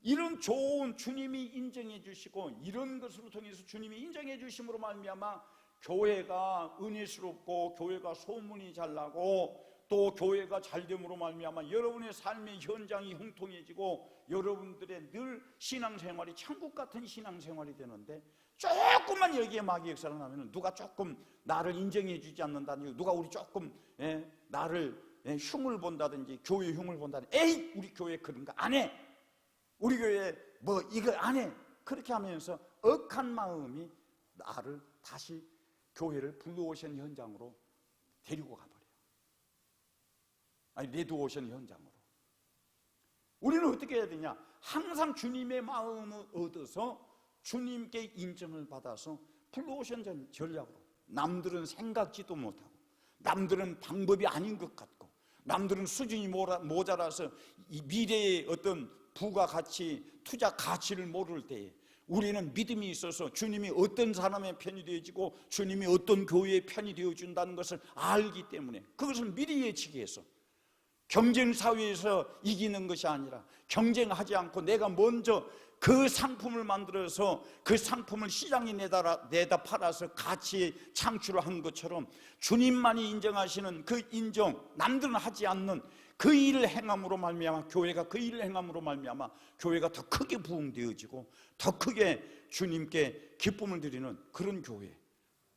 [SPEAKER 1] 이런 좋은 주님이 인정해 주시고 이런 것으로 통해서 주님이 인정해 주심으로 말미암아 교회가 은혜스럽고 교회가 소문이 잘 나고 또 교회가 잘됨으로 말미암아 여러분의 삶의 현장이 형통해지고 여러분들의 늘 신앙생활이 천국 같은 신앙생활이 되는데, 조금만 여기에 마귀 역사가 나면 누가 조금 나를 인정해 주지 않는다든지, 누가 우리 조금 나를 흉을 본다든지, 교회 흉을 본다든지, 에이 우리 교회 그런 거 안 해, 우리 교회 뭐 이거 안 해, 그렇게 하면서 억한 마음이 나를 다시 교회를 블루오션 현장으로 데리고 가버려요. 아니 레드오션 현장으로. 우리는 어떻게 해야 되냐? 항상 주님의 마음을 얻어서 주님께 인정을 받아서 블루오션 전략으로 남들은 생각지도 못하고 남들은 방법이 아닌 것 같고 남들은 수준이 모자라서 이 미래의 어떤 부가가치, 투자 가치를 모를 때에 우리는 믿음이 있어서 주님이 어떤 사람의 편이 되어지고 주님이 어떤 교회의 편이 되어준다는 것을 알기 때문에 그것을 미리 예측해서 경쟁 사회에서 이기는 것이 아니라 경쟁하지 않고 내가 먼저 그 상품을 만들어서 그 상품을 시장에 내다 팔아서 가치 창출을 한 것처럼 주님만이 인정하시는 그 인정, 남들은 하지 않는 그 일을 행함으로 말미암아 교회가 그 일을 행함으로 말미암아 교회가 더 크게 부흥되어지고 더 크게 주님께 기쁨을 드리는 그런 교회,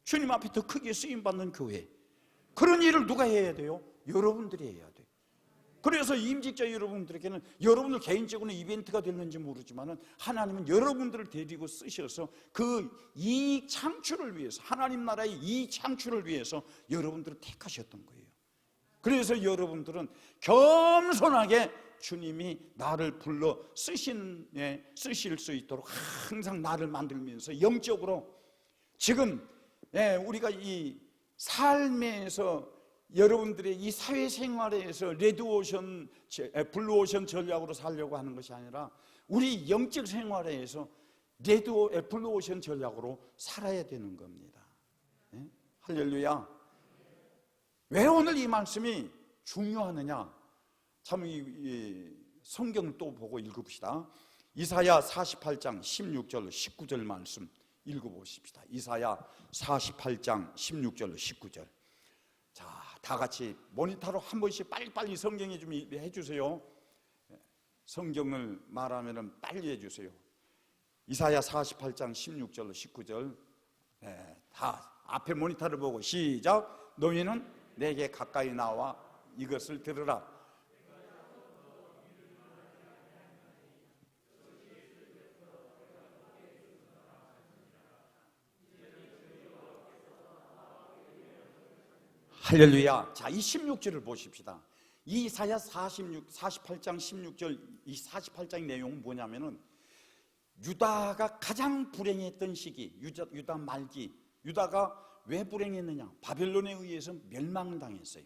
[SPEAKER 1] 주님 앞에 더 크게 쓰임받는 교회, 그런 일을 누가 해야 돼요? 여러분들이 해야 돼요. 그래서 임직자 여러분들에게는 여러분들 개인적으로는 이벤트가 됐는지 모르지만 하나님은 여러분들을 데리고 쓰셔서 그 이익 창출을 위해서, 하나님 나라의 이익 창출을 위해서 여러분들을 택하셨던 거예요. 그래서 여러분들은 겸손하게 주님이 나를 불러 쓰실 수 있도록 항상 나를 만들면서 영적으로 지금 우리가 이 삶에서 여러분들의 이 사회생활에서 레드오션, 블루오션 전략으로 살려고 하는 것이 아니라 우리 영적 생활에서 블루오션 전략으로 살아야 되는 겁니다. 할렐루야. 왜 오늘 이 말씀이 중요하느냐? 참 이 성경을 또 보고 읽읍시다. 이사야 48장 16절 19절 말씀 읽어보십시다. 이사야 48장 16절 19절. 자, 다 같이 모니터로 한 번씩 빨리빨리 성경에 좀 해주세요. 성경을 말하면 빨리 해주세요. 이사야 48장 16절 19절. 다 앞에 모니터를 보고 시작. 너희는 내게 가까이 나와 이것을 들으라. 할렐루야. 자, 이 16절을 보십시다. 이 이사야 48장 16절, 이 48장 내용은 뭐냐면은 유다가 가장 불행했던 시기, 유다 말기. 유다가 왜 불행했느냐? 바벨론에 의해서 멸망을 당했어요.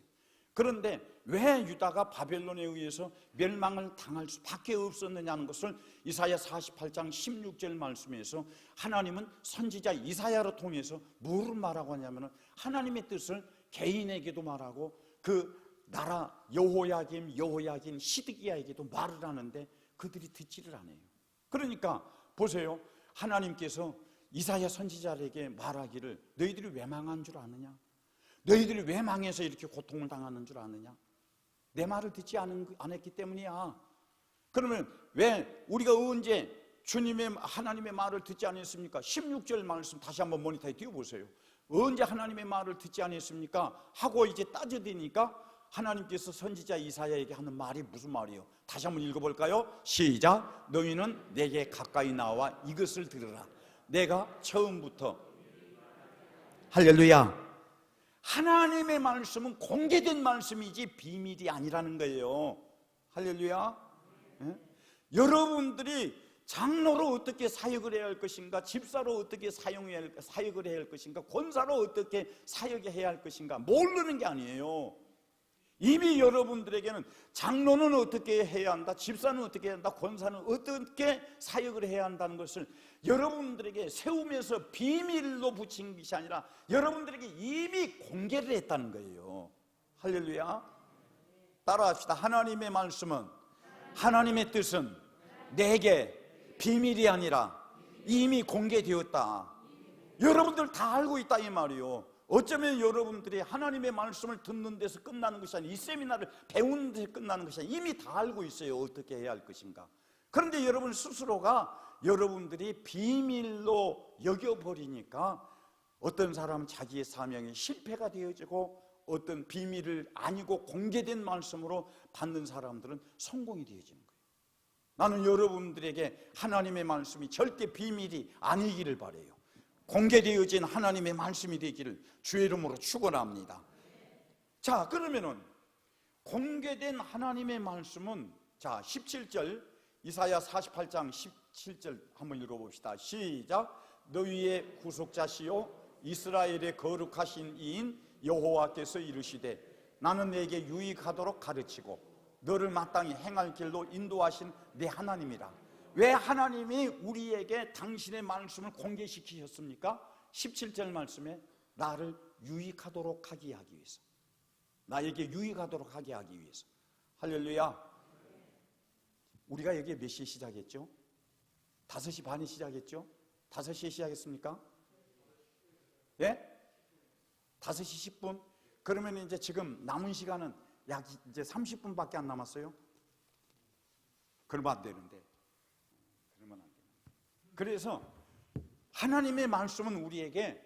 [SPEAKER 1] 그런데 왜 유다가 바벨론에 의해서 멸망을 당할 수밖에 없었느냐는 것을 이사야 48장 16절 말씀에서 하나님은 선지자 이사야를 통해서 뭐를 말하고 하냐면 하나님의 뜻을 개인에게도 말하고 그 나라 여호야긴 시드기야에게도 말을 하는데 그들이 듣지를 않아요. 그러니까 보세요. 하나님께서 이사야 선지자에게 말하기를 너희들이 왜 망한 줄 아느냐? 너희들이 왜 망해서 이렇게 고통을 당하는 줄 아느냐? 내 말을 듣지 않았기 때문이야. 그러면 왜 우리가 언제 하나님의 말을 듣지 않았습니까? 16절 말씀 다시 한번 모니터에 띄워보세요. 언제 하나님의 말을 듣지 않았습니까? 하고 이제 따져대니까 하나님께서 선지자 이사야에게 하는 말이 무슨 말이에요? 다시 한번 읽어볼까요? 시작. 너희는 내게 가까이 나와 이것을 들으라. 내가 처음부터 할렐루야. 하나님의 말씀은 공개된 말씀이지 비밀이 아니라는 거예요. 할렐루야. 여러분들이 장로로 어떻게 사역을 해야 할 것인가, 집사로 어떻게 사역을 해야 할 것인가, 권사로 어떻게 사역해야 할 것인가 모르는 게 아니에요. 이미 여러분들에게는 장로는 어떻게 해야 한다, 집사는 어떻게 해야 한다, 권사는 어떻게 사역을 해야 한다는 것을 여러분들에게 세우면서 비밀로 붙인 것이 아니라 여러분들에게 이미 공개를 했다는 거예요. 할렐루야. 따라합시다. 하나님의 말씀은, 하나님의 뜻은 내게 비밀이 아니라 이미 공개되었다. 여러분들 다 알고 있다 이 말이요. 어쩌면 여러분들이 하나님의 말씀을 듣는 데서 끝나는 것이 아니라 이 세미나를 배우는 데서 끝나는 것이 아니라 이미 다 알고 있어요. 어떻게 해야 할 것인가. 그런데 여러분 스스로가 여러분들이 비밀로 여겨버리니까 어떤 사람은 자기의 사명이 실패가 되어지고 어떤 비밀을 아니고 공개된 말씀으로 받는 사람들은 성공이 되어지는 거예요. 나는 여러분들에게 하나님의 말씀이 절대 비밀이 아니기를 바라요. 공개되어진 하나님의 말씀이 되기를 주의 이름으로 축원합니다. 자, 그러면은 공개된 하나님의 말씀은, 자 17절 이사야 48장 17절 한번 읽어봅시다. 시작. 너희의 구속자시요 이스라엘의 거룩하신 이인 여호와께서 이르시되 나는 내게 유익하도록 가르치고 너를 마땅히 행할 길로 인도하신 내 하나님이라. 왜 하나님이 우리에게 당신의 말씀을 공개시키셨습니까? 17절 말씀에 나를 유익하도록 하게 하기 위해서, 나에게 유익하도록 하게 하기 위해서. 할렐루야. 우리가 여기 몇 시에 시작했죠? 5시 반에 시작했죠? 5시에 시작했습니까? 예? 5시 10분? 그러면 이제 지금 남은 시간은 약 이제 30분밖에 안 남았어요? 그러면 안 되는데. 그래서 하나님의 말씀은 우리에게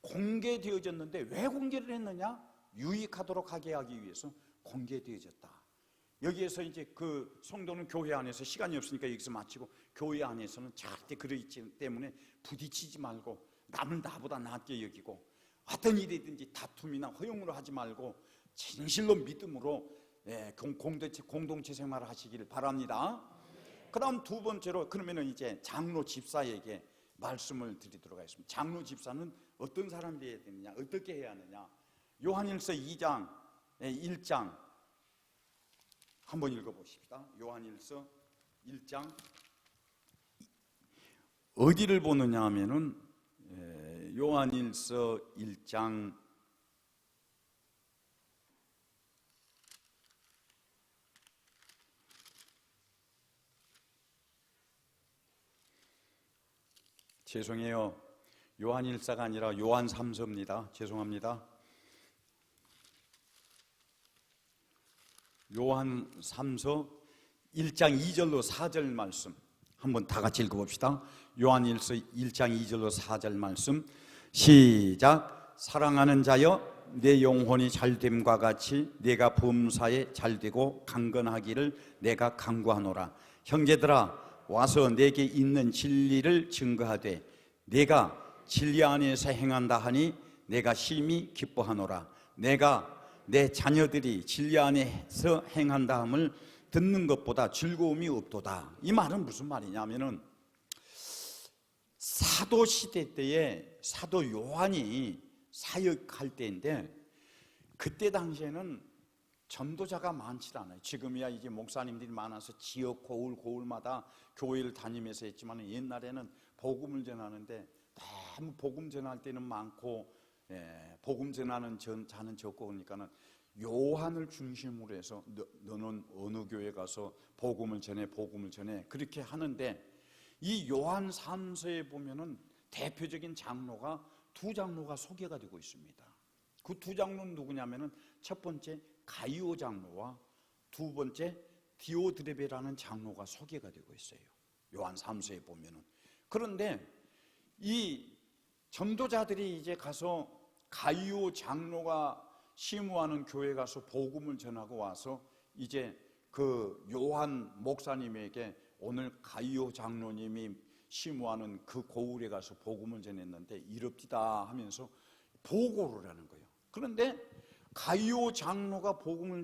[SPEAKER 1] 공개되어졌는데 왜 공개를 했느냐? 유익하도록 하게 하기 위해서 공개되어졌다. 여기에서 이제 그 성도는 교회 안에서, 시간이 없으니까 여기서 마치고, 교회 안에서는 절대 그러기 때문에 부딪히지 말고 남을 나보다 낫게 여기고 어떤 일이든지 다툼이나 허용으로 하지 말고 진실로 믿음으로 공동체 생활을 하시기를 바랍니다. 그 다음 두 번째로, 그러면은 이제 장로 집사에게 말씀을 드리도록 하겠습니다. 장로 집사는 어떤 사람이 되어야 되느냐, 어떻게 해야 하느냐. 요한일서 2장 1장 한번 읽어보십시다. 요한일서 1장 어디를 보느냐 하면은 요한일서 1장 죄송해요. 요한일사가 아니라 요한 3서입니다. 죄송합니다. 요한 3서 1장 2절로 4절 말씀 한번 다 같이 읽어봅시다. 요한일서 1장 2절로 4절 말씀 시작. 사랑하는 자여 내 영혼이 잘됨과 같이 내가 범사에 잘되고 강건하기를 내가 간구하노라. 형제들아 와서 내게 있는 진리를 증거하되 내가 진리 안에서 행한다 하니 내가 심히 기뻐하노라. 내가 내 자녀들이 진리 안에서 행한다 함을 듣는 것보다 즐거움이 없도다. 이 말은 무슨 말이냐면은 사도 시대 때에 사도 요한이 사역할 때인데, 그때 당시에는 전도자가 많지 않아요. 지금이야 이제 목사님들이 많아서 지역 고을마다 교회를 다니면서 했지만 옛날에는 복음을 전하는데 너무 복음 전할 때는 많고 복음 전하는 자는 적고, 그러니까는 요한을 중심으로 해서 너는 어느 교회 가서 복음을 전해 그렇게 하는데, 이 요한 3서에 보면은 대표적인 장로가 두 장로가 소개가 되고 있습니다. 그 두 장로는 누구냐면은 첫 번째 가이오 장로와 두 번째 디오드레베라는 장로가 소개가 되고 있어요. 요한 3서에 보면은. 그런데 이 전도자들이 이제 가서 가이오 장로가 심우하는 교회 가서 복음을 전하고 와서 이제 그 요한 목사님에게 오늘 가이오 장로님이 심우하는 그 고을에 가서 복음을 전했는데 이럽디다 하면서 보고를 하는 거예요. 그런데 가이오 장로가 복음을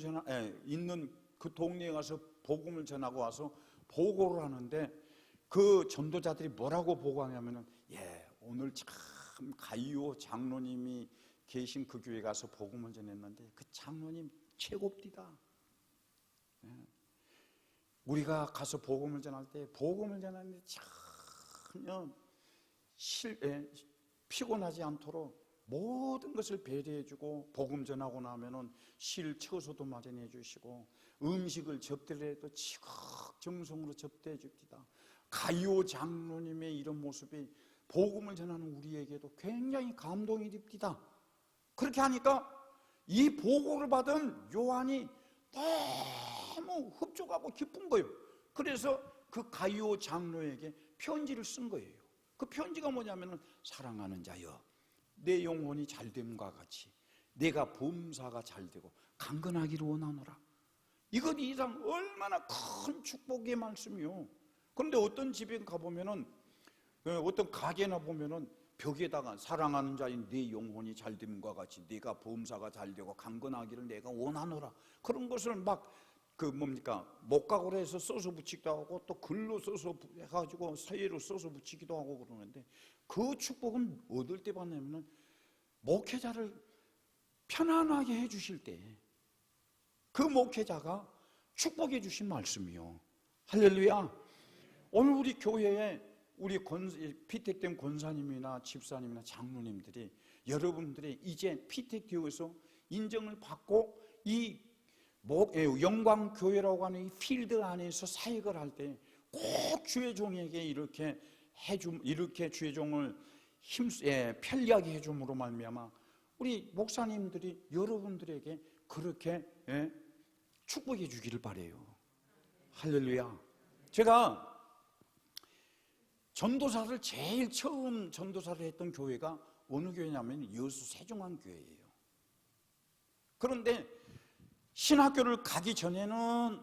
[SPEAKER 1] 있는 그 동네에 가서 복음을 전하고 와서 보고를 하는데, 그 전도자들이 뭐라고 보고하냐면은 오늘 참 가이오 장로님이 계신 그 교회 가서 복음을 전했는데 그 장로님 최고입니다. 우리가 가서 복음을 전할 때 복음을 전하는데 전혀 피곤하지 않도록 모든 것을 배려해주고, 복음 전하고 나면은 쉴 처소도 마련해 주시고 음식을 접대를 해도 지극정성으로 접대해 줍니다. 가이오 장로님의 이런 모습이 복음을 전하는 우리에게도 굉장히 감동이 됩니다. 그렇게 하니까 이 보고를 받은 요한이 너무 흡족하고 기쁜 거예요. 그래서 그 가이오 장로에게 편지를 쓴 거예요. 그 편지가 뭐냐면은 사랑하는 자여 내 영혼이 잘됨과 같이 내가 범사가 잘되고 강건하기를 원하노라. 이것 이상 얼마나 큰 축복의 말씀이요. 그런데 어떤 집에 가보면은, 어떤 가게나 보면은 벽에다가 사랑하는 자인 내 영혼이 잘됨과 같이 네가 범사가 잘되고 강건하기를 내가 원하노라, 그런 것을 막 그 뭡니까 목각으로 해서 써서 붙이기도 하고 또 글로 써서 해가지고 서예로 써서 붙이기도 하고 그러는데 그 축복은 얻을 때 받냐면은 목회자를 편안하게 해주실 때 그 목회자가 축복해 주신 말씀이요. 할렐루야. 오늘 우리 교회에 우리 피택된 권사님이나 집사님이나 장로님들이 여러분들이 이제 피택되어서 인정을 받고 이 영광교회라고 하는 이 필드 안에서 사역을 할 때 꼭 주의 종에게 이렇게 주의 종을 편리하게 해줌으로 말미암아 우리 목사님들이 여러분들에게 그렇게 축복해 주기를 바래요. 할렐루야. 제가 전도사를 제일 처음 전도사를 했던 교회가 어느 교회냐면 여수 세종환교회예요. 그런데 신학교를 가기 전에는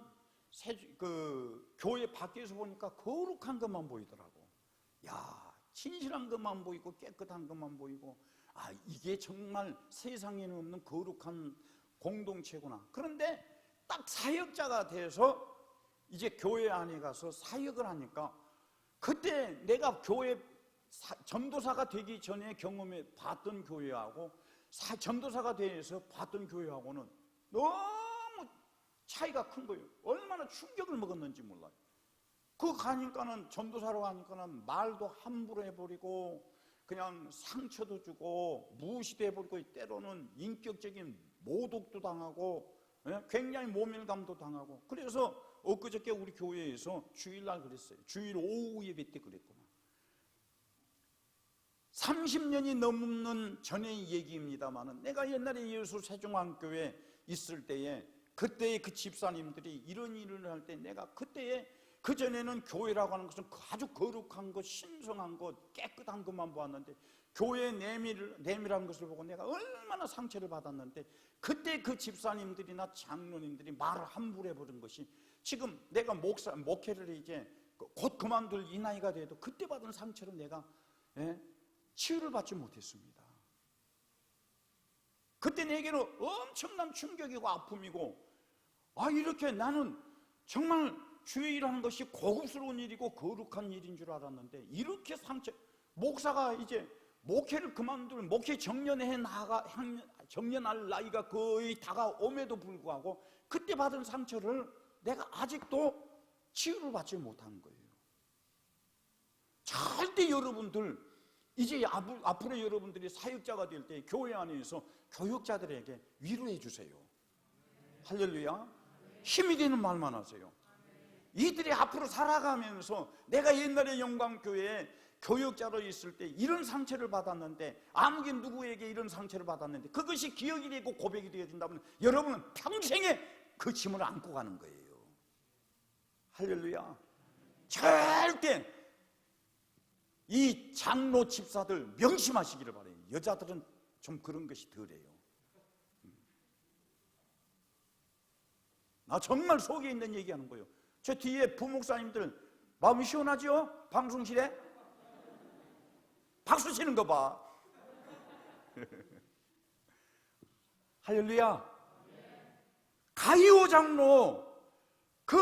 [SPEAKER 1] 그 교회 밖에서 보니까 거룩한 것만 보이더라고. 야, 진실한 것만 보이고 깨끗한 것만 보이고, 아, 이게 정말 세상에는 없는 거룩한 공동체구나. 그런데 딱 사역자가 돼서 이제 교회 안에 가서 사역을 하니까 그때 내가 교회 전도사가 되기 전에 경험해 봤던 교회하고 전도사가 돼서 봤던 교회하고는 너무 차이가 큰 거예요. 얼마나 충격을 먹었는지 몰라요. 그 가니까는 전도사로 가니까는 말도 함부로 해버리고 그냥 상처도 주고 무시도 해버리고 때로는 인격적인 모독도 당하고 굉장히 모멸감도 당하고. 그래서 엊그저께 우리 교회에서 주일날 그랬어요. 주일 오후 예배 때 그랬구나. 30년이 넘는 전의 얘기입니다만은 내가 옛날에 여수 세종환교회 있을 때에 그때의 그 집사님들이 이런 일을 할 때 내가 그때에 그전에는 교회라고 하는 것은 아주 거룩한 것, 신성한 것, 깨끗한 것만 보았는데 교회의 내밀한 것을 보고 내가 얼마나 상처를 받았는데 그때 그 집사님들이나 장로님들이 말을 함부로 해버린 것이 지금 내가 목회를 이제 곧 그만둘 이 나이가 돼도 그때 받은 상처를 내가 치유를 받지 못했습니다. 그때 내게는 엄청난 충격이고 아픔이고, 아, 이렇게 나는 정말 주의 일하는 것이 고급스러운 일이고 거룩한 일인 줄 알았는데 이렇게 목사가 이제 목회를 그만둘 목회 정년할 나이가 거의 다가옴에도 불구하고 그때 받은 상처를 내가 아직도 치유를 받지 못한 거예요. 절대 여러분들 이제 앞으로 여러분들이 사역자가 될 때 교회 안에서 교역자들에게 위로해 주세요. 할렐루야. 힘이 되는 말만 하세요. 이들이 앞으로 살아가면서 내가 옛날에 영광교회에 교역자로 있을 때 이런 상처를 받았는데, 아무개 누구에게 이런 상처를 받았는데 그것이 기억이 되고 고백이 되어진다면 여러분은 평생에 그 짐을 안고 가는 거예요. 할렐루야. 절대 이 장로 집사들 명심하시기를 바라요. 여자들은 좀 그런 것이 덜해요. 나 정말 속에 있는 얘기하는 거예요. 저 뒤에 부목사님들 마음이 시원하죠? 방송실에 박수 치는 거 봐. 할렐루야. 가이오 장로, 그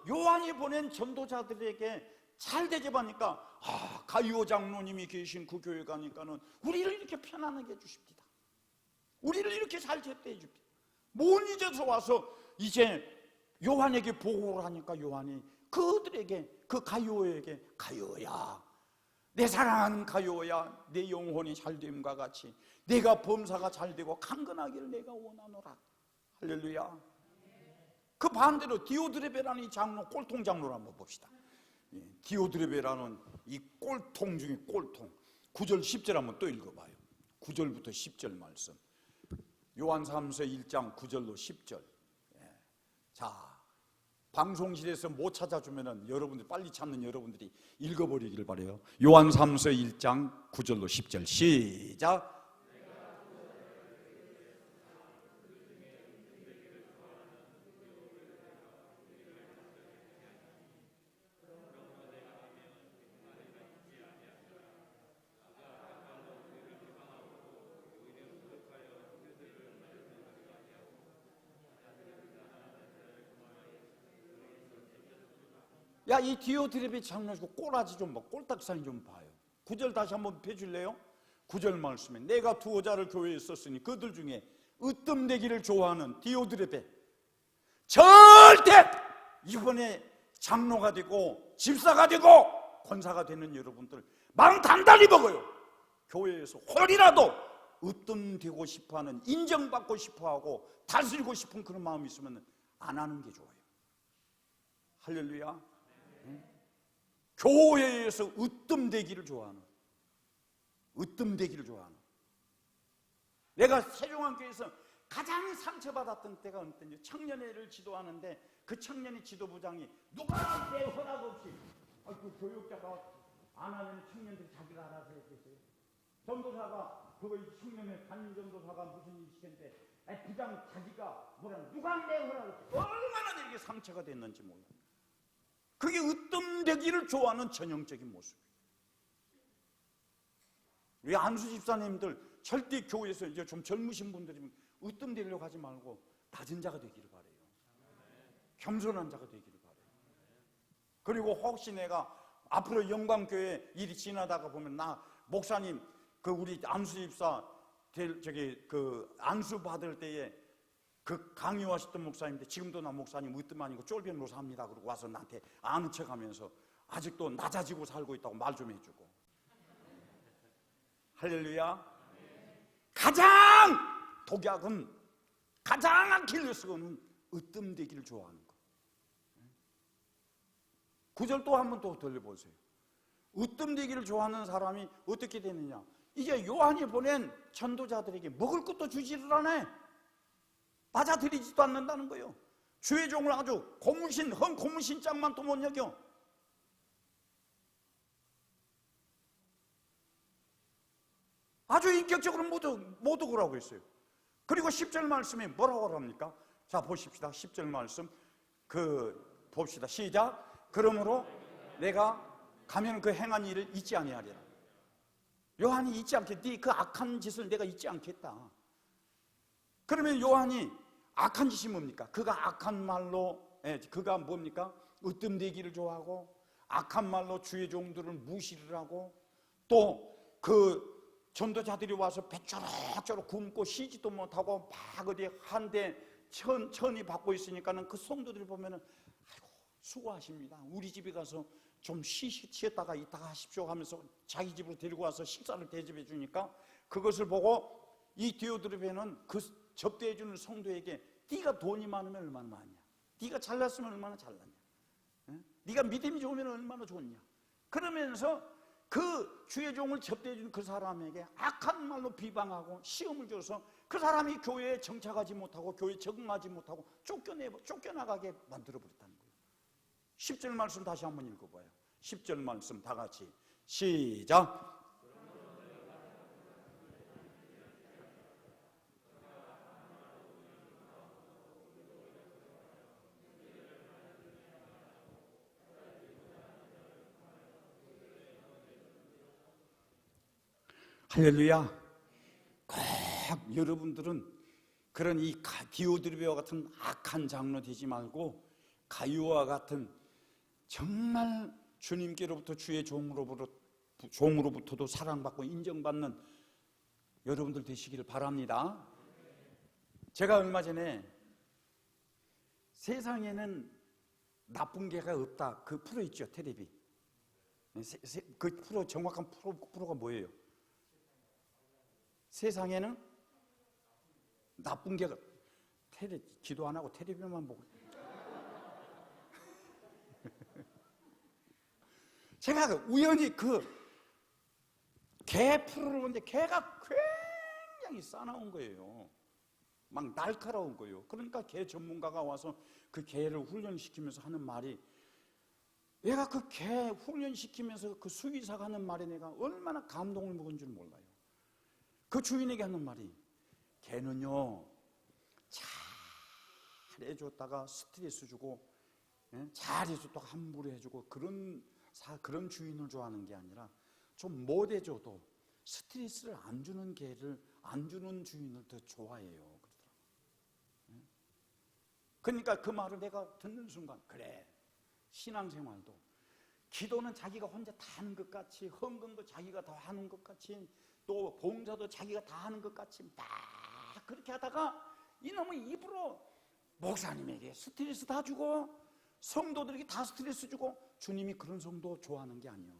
[SPEAKER 1] 요한이 보낸 전도자들에게 잘 대접하니까, 아, 가이오 장로님이 계신 그 교회 가니까는 우리를 이렇게 편안하게 해주십니다. 우리를 이렇게 잘接待해 줍니다. 못 잊어서 와서 이제 요한에게 보고를 하니까 요한이 그들에게, 그 가이오에게, 가이오야, 내 사랑하는 가이오야, 내 영혼이 잘됨과 같이 내가 범사가 잘되고 강건하기를 내가 원하노라. 할렐루야. 그 반대로 디오드레베라는 장로, 꼴통 장로를 한번 봅시다. 디오드레베라는 이 꼴통 중에 꼴통. 9절 10절 한번 또 읽어봐요. 9절부터 10절 말씀. 요한사무서 1장 9절로 10절. 자, 방송실에서 못 찾아주면은 여러분들 빨리 찾는 여러분들이 읽어버리기를 바래요. 요한사무서 1장 9절로 10절 시작. 야, 이 디오드레베 장로시고 꼬라지 좀 봐. 꼴딱사인 좀 봐요. 9절 다시 한번 펴줄래요? 9절 말씀에 내가 두어 자를 교회에 썼으니 그들 중에 으뜸되기를 좋아하는 디오드레베 절대 이번에 장로가 되고 집사가 되고 권사가 되는 여러분들 마음 단단히 먹어요. 교회에서 홀이라도 으뜸되고 싶어하는, 인정받고 싶어하고 다스리고 싶은 그런 마음이 있으면 안 하는 게 좋아요. 할렐루야. 교회에서 으뜸되기를 좋아하는, 으뜸되기를 좋아하는. 내가 세종안교에서 가장 상처받았던 때가 어느 때인지, 청년회를 지도하는데 그 청년회 지도부장이 누가 내 허락 없이 그 교육자가 안 하면 청년들이 자기가 알아서 했겠어요. 전도사가 그거 청년회 담임 전도사가 무슨 일 시켰는데 부장 자기가 뭐라 누가 내 허락 없이, 얼마나 내게 상처가 됐는지 몰라. 그게 으뜸되기를 좋아하는 전형적인 모습이에요. 우리 안수 집사님들 절대 교회에서 이제 좀 젊으신 분들이면 으뜸되려고 하지 말고 낮은 자가 되기를 바래요. 겸손한 자가 되기를 바래요. 그리고 혹시 내가 앞으로 영광교회 일이 지나다가 보면 나 목사님 그 우리 안수 집사 그 안수 받을 때에 그 강요하셨던 목사님인데 지금도 나 목사님 으뜸 아니고 쫄변으로 삽니다. 그러고 와서 나한테 아는 척하면서 아직도 낮아지고 살고 있다고 말 좀 해주고. 할렐루야. 가장 독약은, 가장 아킬레스건은 으뜸되기를 좋아하는 거. 9절 또 한 번 또 돌려보세요. 으뜸되기를 좋아하는 사람이 어떻게 되느냐. 이게 요한이 보낸 전도자들에게 먹을 것도 주지를 않아. 맞아들이지도 않는다는 거예요. 주의 종을 아주 고무신, 헌 고무신 짝만 또 못 여겨. 아주 인격적으로 못 오라고 했어요. 그리고 10절 말씀에 뭐라고 합니까? 자, 보십시다. 10절 말씀 봅시다. 시작. 그러므로 내가 가면 그 행한 일을 잊지 아니하리라. 요한이 잊지 않겠다. 네 그 악한 짓을 내가 잊지 않겠다. 그러면 요한이 악한 짓이 뭡니까? 그가 악한 말로, 그가 뭡니까? 으뜸되기를 좋아하고, 악한 말로 주의 종들을 무시를 하고, 또 그 전도자들이 와서 배쪼록쪼록 굶고 쉬지도 못하고 막 어디 한 대 천이 받고 있으니까는 그 성도들이 보면은 아이고 수고하십니다. 우리 집에 가서 좀 쉬었다가 이따가 하십시오 하면서 자기 집으로 데리고 와서 식사를 대접해 주니까 그것을 보고 이 디오드레베는 그 접대해 주는 성도에게 네가 돈이 많으면 얼마나 많냐, 네가 잘났으면 얼마나 잘났냐, 네가 믿음이 좋으면 얼마나 좋냐, 그러면서 그 주의 종을 접대해 주는 그 사람에게 악한 말로 비방하고 시험을 줘서 그 사람이 교회에 정착하지 못하고 교회에 적응하지 못하고 쫓겨나가게 만들어버렸다는 거예요. 10절 말씀 다시 한번 읽어봐요. 10절 말씀 다 같이 시작. 할렐루야. 꼭 여러분들은 그런 이 디오드레베와 같은 악한 장로 되지 말고 가이오와 같은 정말 주님께로부터 주의 종으로부터도 사랑받고 인정받는 여러분들 되시기를 바랍니다. 제가 얼마 전에 세상에는 나쁜 개가 없다 그 프로 있죠, 텔레비. 그 프로 정확한 프로가 뭐예요? 세상에는 나쁜 개가 기도 안 하고 텔레비만 보고 제가 우연히 그 개 프로를 보는데 개가 굉장히 싸나운 거예요. 막 날카로운 거예요. 그러니까 개 전문가가 와서 그 개를 훈련시키면서 하는 말이, 내가 그 개 훈련시키면서 그 수의사가 하는 말에 내가 얼마나 감동을 먹은 줄 몰라요. 그 주인에게 하는 말이, 개는요 잘해줬다가 스트레스 주고 잘해줬다가 함부로 해주고 그런 주인을 좋아하는 게 아니라 좀 못해줘도 스트레스를 안 주는 개를, 안 주는 주인을 더 좋아해요. 그러니까 그 말을 내가 듣는 순간, 그래 신앙생활도 기도는 자기가 혼자 다 하는 것 같이, 헌금도 자기가 다 하는 것 같이, 또 봉사도 자기가 다 하는 것 같이 막 그렇게 하다가 이놈의 입으로 목사님에게 스트레스 다 주고 성도들에게 다 스트레스 주고, 주님이 그런 성도 좋아하는 게 아니에요.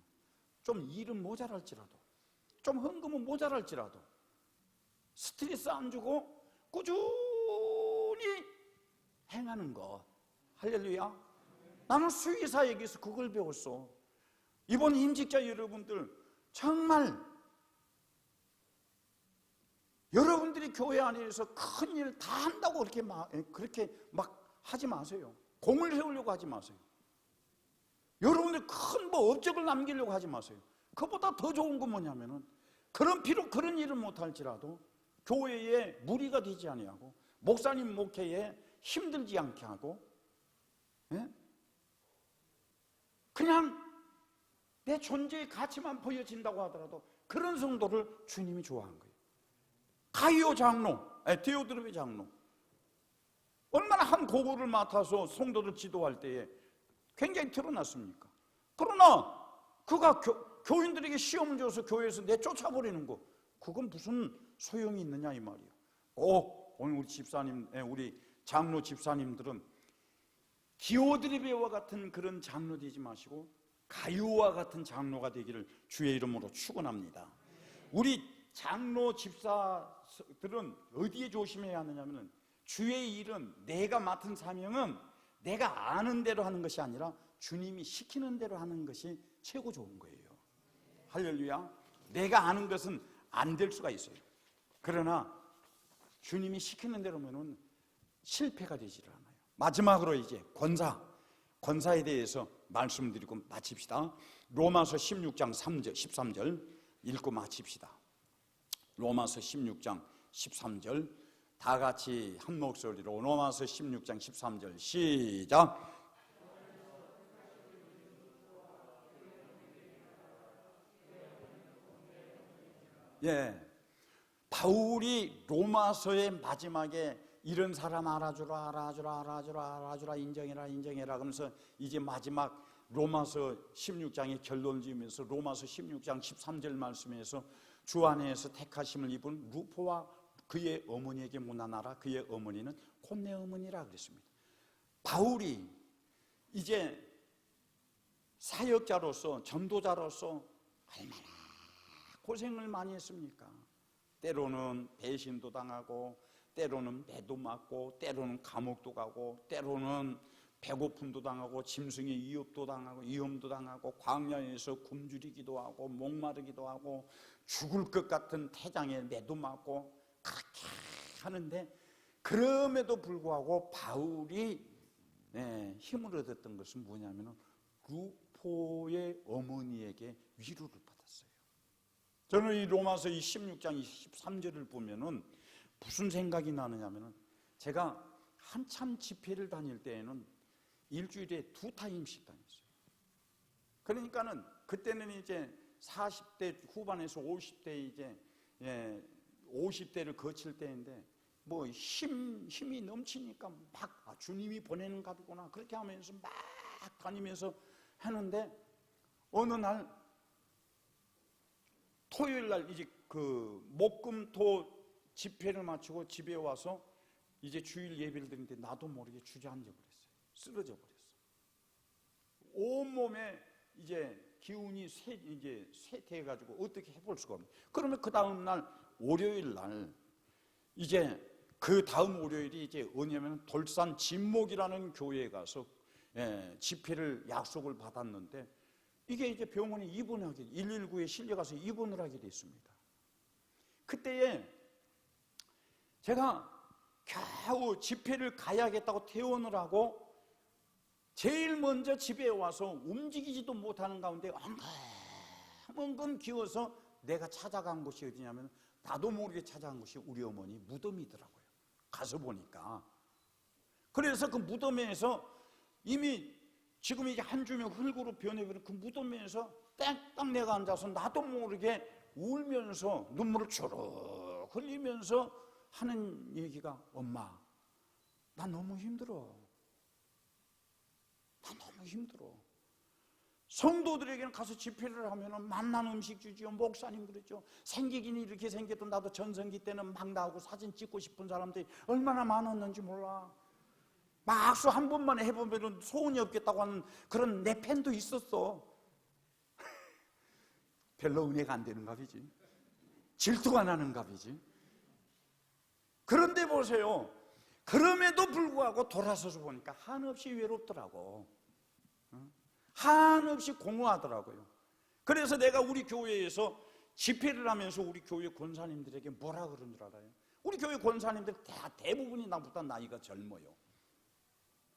[SPEAKER 1] 좀 일은 모자랄지라도, 좀 헌금은 모자랄지라도 스트레스 안 주고 꾸준히 행하는 것. 할렐루야. 나는 수의사에게서 그걸 배웠어. 이번 임직자 여러분들, 정말 여러분들이 교회 안에서 큰 일 다 한다고 그렇게 막 하지 마세요. 공을 세우려고 하지 마세요. 여러분들 큰 뭐 업적을 남기려고 하지 마세요. 그보다 더 좋은 건 뭐냐면은, 비록 그런 일을 못할지라도 교회에 무리가 되지 아니하고 목사님 목회에 힘들지 않게 하고, 예? 그냥 내 존재의 가치만 보여진다고 하더라도 그런 성도를 주님이 좋아한 거예요. 가이오 장로, 디오드르베 장로, 얼마나 한 고구를 맡아서 성도들 지도할 때에 굉장히 드러났습니까? 그러나 그가 교인들에게 시험 줘서 교회에서 내쫓아버리는 거, 그건 무슨 소용이 있느냐 이 말이에요. 오늘 우리 집사님, 우리 장로 집사님들은 디오드르베와 같은 그런 장로 되지 마시고 가이오와 같은 장로가 되기를 주의 이름으로 축원합니다. 우리 장로 집사들은 어디에 조심해야 하느냐면, 주의 일은, 내가 맡은 사명은 내가 아는 대로 하는 것이 아니라 주님이 시키는 대로 하는 것이 최고 좋은 거예요. 할렐루야. 내가 아는 것은 안 될 수가 있어요. 그러나 주님이 시키는 대로면은 실패가 되지를 않아요. 마지막으로 이제 권사에 대해서 말씀드리고 마칩시다. 로마서 16장 13절 읽고 마칩시다. 로마서 16장 13절 다 같이 한 목소리로 로마서 16장 13절 시작. 예, 바울이 로마서의 마지막에 이런 사람 알아주라 인정해라 그러면서 이제 마지막 로마서 16장의 결론 지으면서 로마서 16장 13절 말씀에서 주 안에서 택하심을 입은 루포와 그의 어머니에게 문안하라. 그의 어머니는 곧 내 어머니라 그랬습니다. 바울이 이제 사역자로서, 전도자로서 얼마나 고생을 많이 했습니까? 때로는 배신도 당하고, 때로는 매도 맞고, 때로는 감옥도 가고, 때로는 배고픔도 당하고, 짐승의 위협도 당하고, 위험도 당하고, 광야에서 굶주리기도 하고, 목마르기도 하고, 죽을 것 같은 태장에 매도 맞고, 그렇게 하는데, 그럼에도 불구하고 바울이 힘을 얻었던 것은 뭐냐면 루포의 어머니에게 위로를 받았어요. 저는 이 로마서 16장 23절을 보면은 무슨 생각이 나느냐면은, 제가 한참 집회를 다닐 때에는 일주일에 2타임씩 다녔어요. 그러니까는 그때는 이제 40대 후반에서 50대 이제 50대를 거칠 때인데, 뭐 힘이 넘치니까 막 주님이 보내는 갑이구나 그렇게 하면서 막 다니면서 하는데, 어느 날 토요일 날 이제 그 목금토 집회를 마치고 집에 와서 이제 주일 예배를 드리는데 나도 모르게 주저앉아 버렸어요. 쓰러져 버렸어. 온몸에 이제 기운이 쇠퇴해가지고 어떻게 해볼 수가 없네. 그러면 그 다음 날 월요일 날, 이제 그 다음 월요일이 이제 뭐냐면 돌산 진목이라는 교회에 가서 집회를 약속을 받았는데, 이게 이제 병원에 입원하게, 119에 실려가서 입원을 하게 됐습니다. 그때에 제가 겨우 집회를 가야겠다고 퇴원을 하고 제일 먼저 집에 와서 움직이지도 못하는 가운데 엉금엉금 기어서 내가 찾아간 곳이 어디냐면, 나도 모르게 찾아간 곳이 우리 어머니 무덤이더라고요. 가서 보니까. 그래서 그 무덤에서 이미 지금 이제 한 주면 흙으로 변해버린 그 무덤에서 땡딱 내가 앉아서 나도 모르게 울면서 눈물을 주룩 흘리면서 하는 얘기가, 엄마, 나 너무 힘들어. 너무 힘들어. 성도들에게는 가서 집회를 하면은 맛난 음식 주지요. 목사님 그러죠. 생기긴 이렇게 생겨도 나도 전성기 때는 막 나오고 사진 찍고 싶은 사람들이 얼마나 많았는지 몰라. 막수 한 번만 해보면 소원이 없겠다고 하는 그런 내 팬도 있었어. 별로 은혜가 안 되는 값이지. 질투가 나는 값이지. 그런데 보세요. 그럼에도 불구하고 돌아서서 보니까 한없이 외롭더라고. 한없이 공허하더라고요. 그래서 내가 우리 교회에서 집회를 하면서 우리 교회 권사님들에게 뭐라 그런 줄 알아요? 우리 교회 권사님들 대부분이 나보다 나이가 젊어요.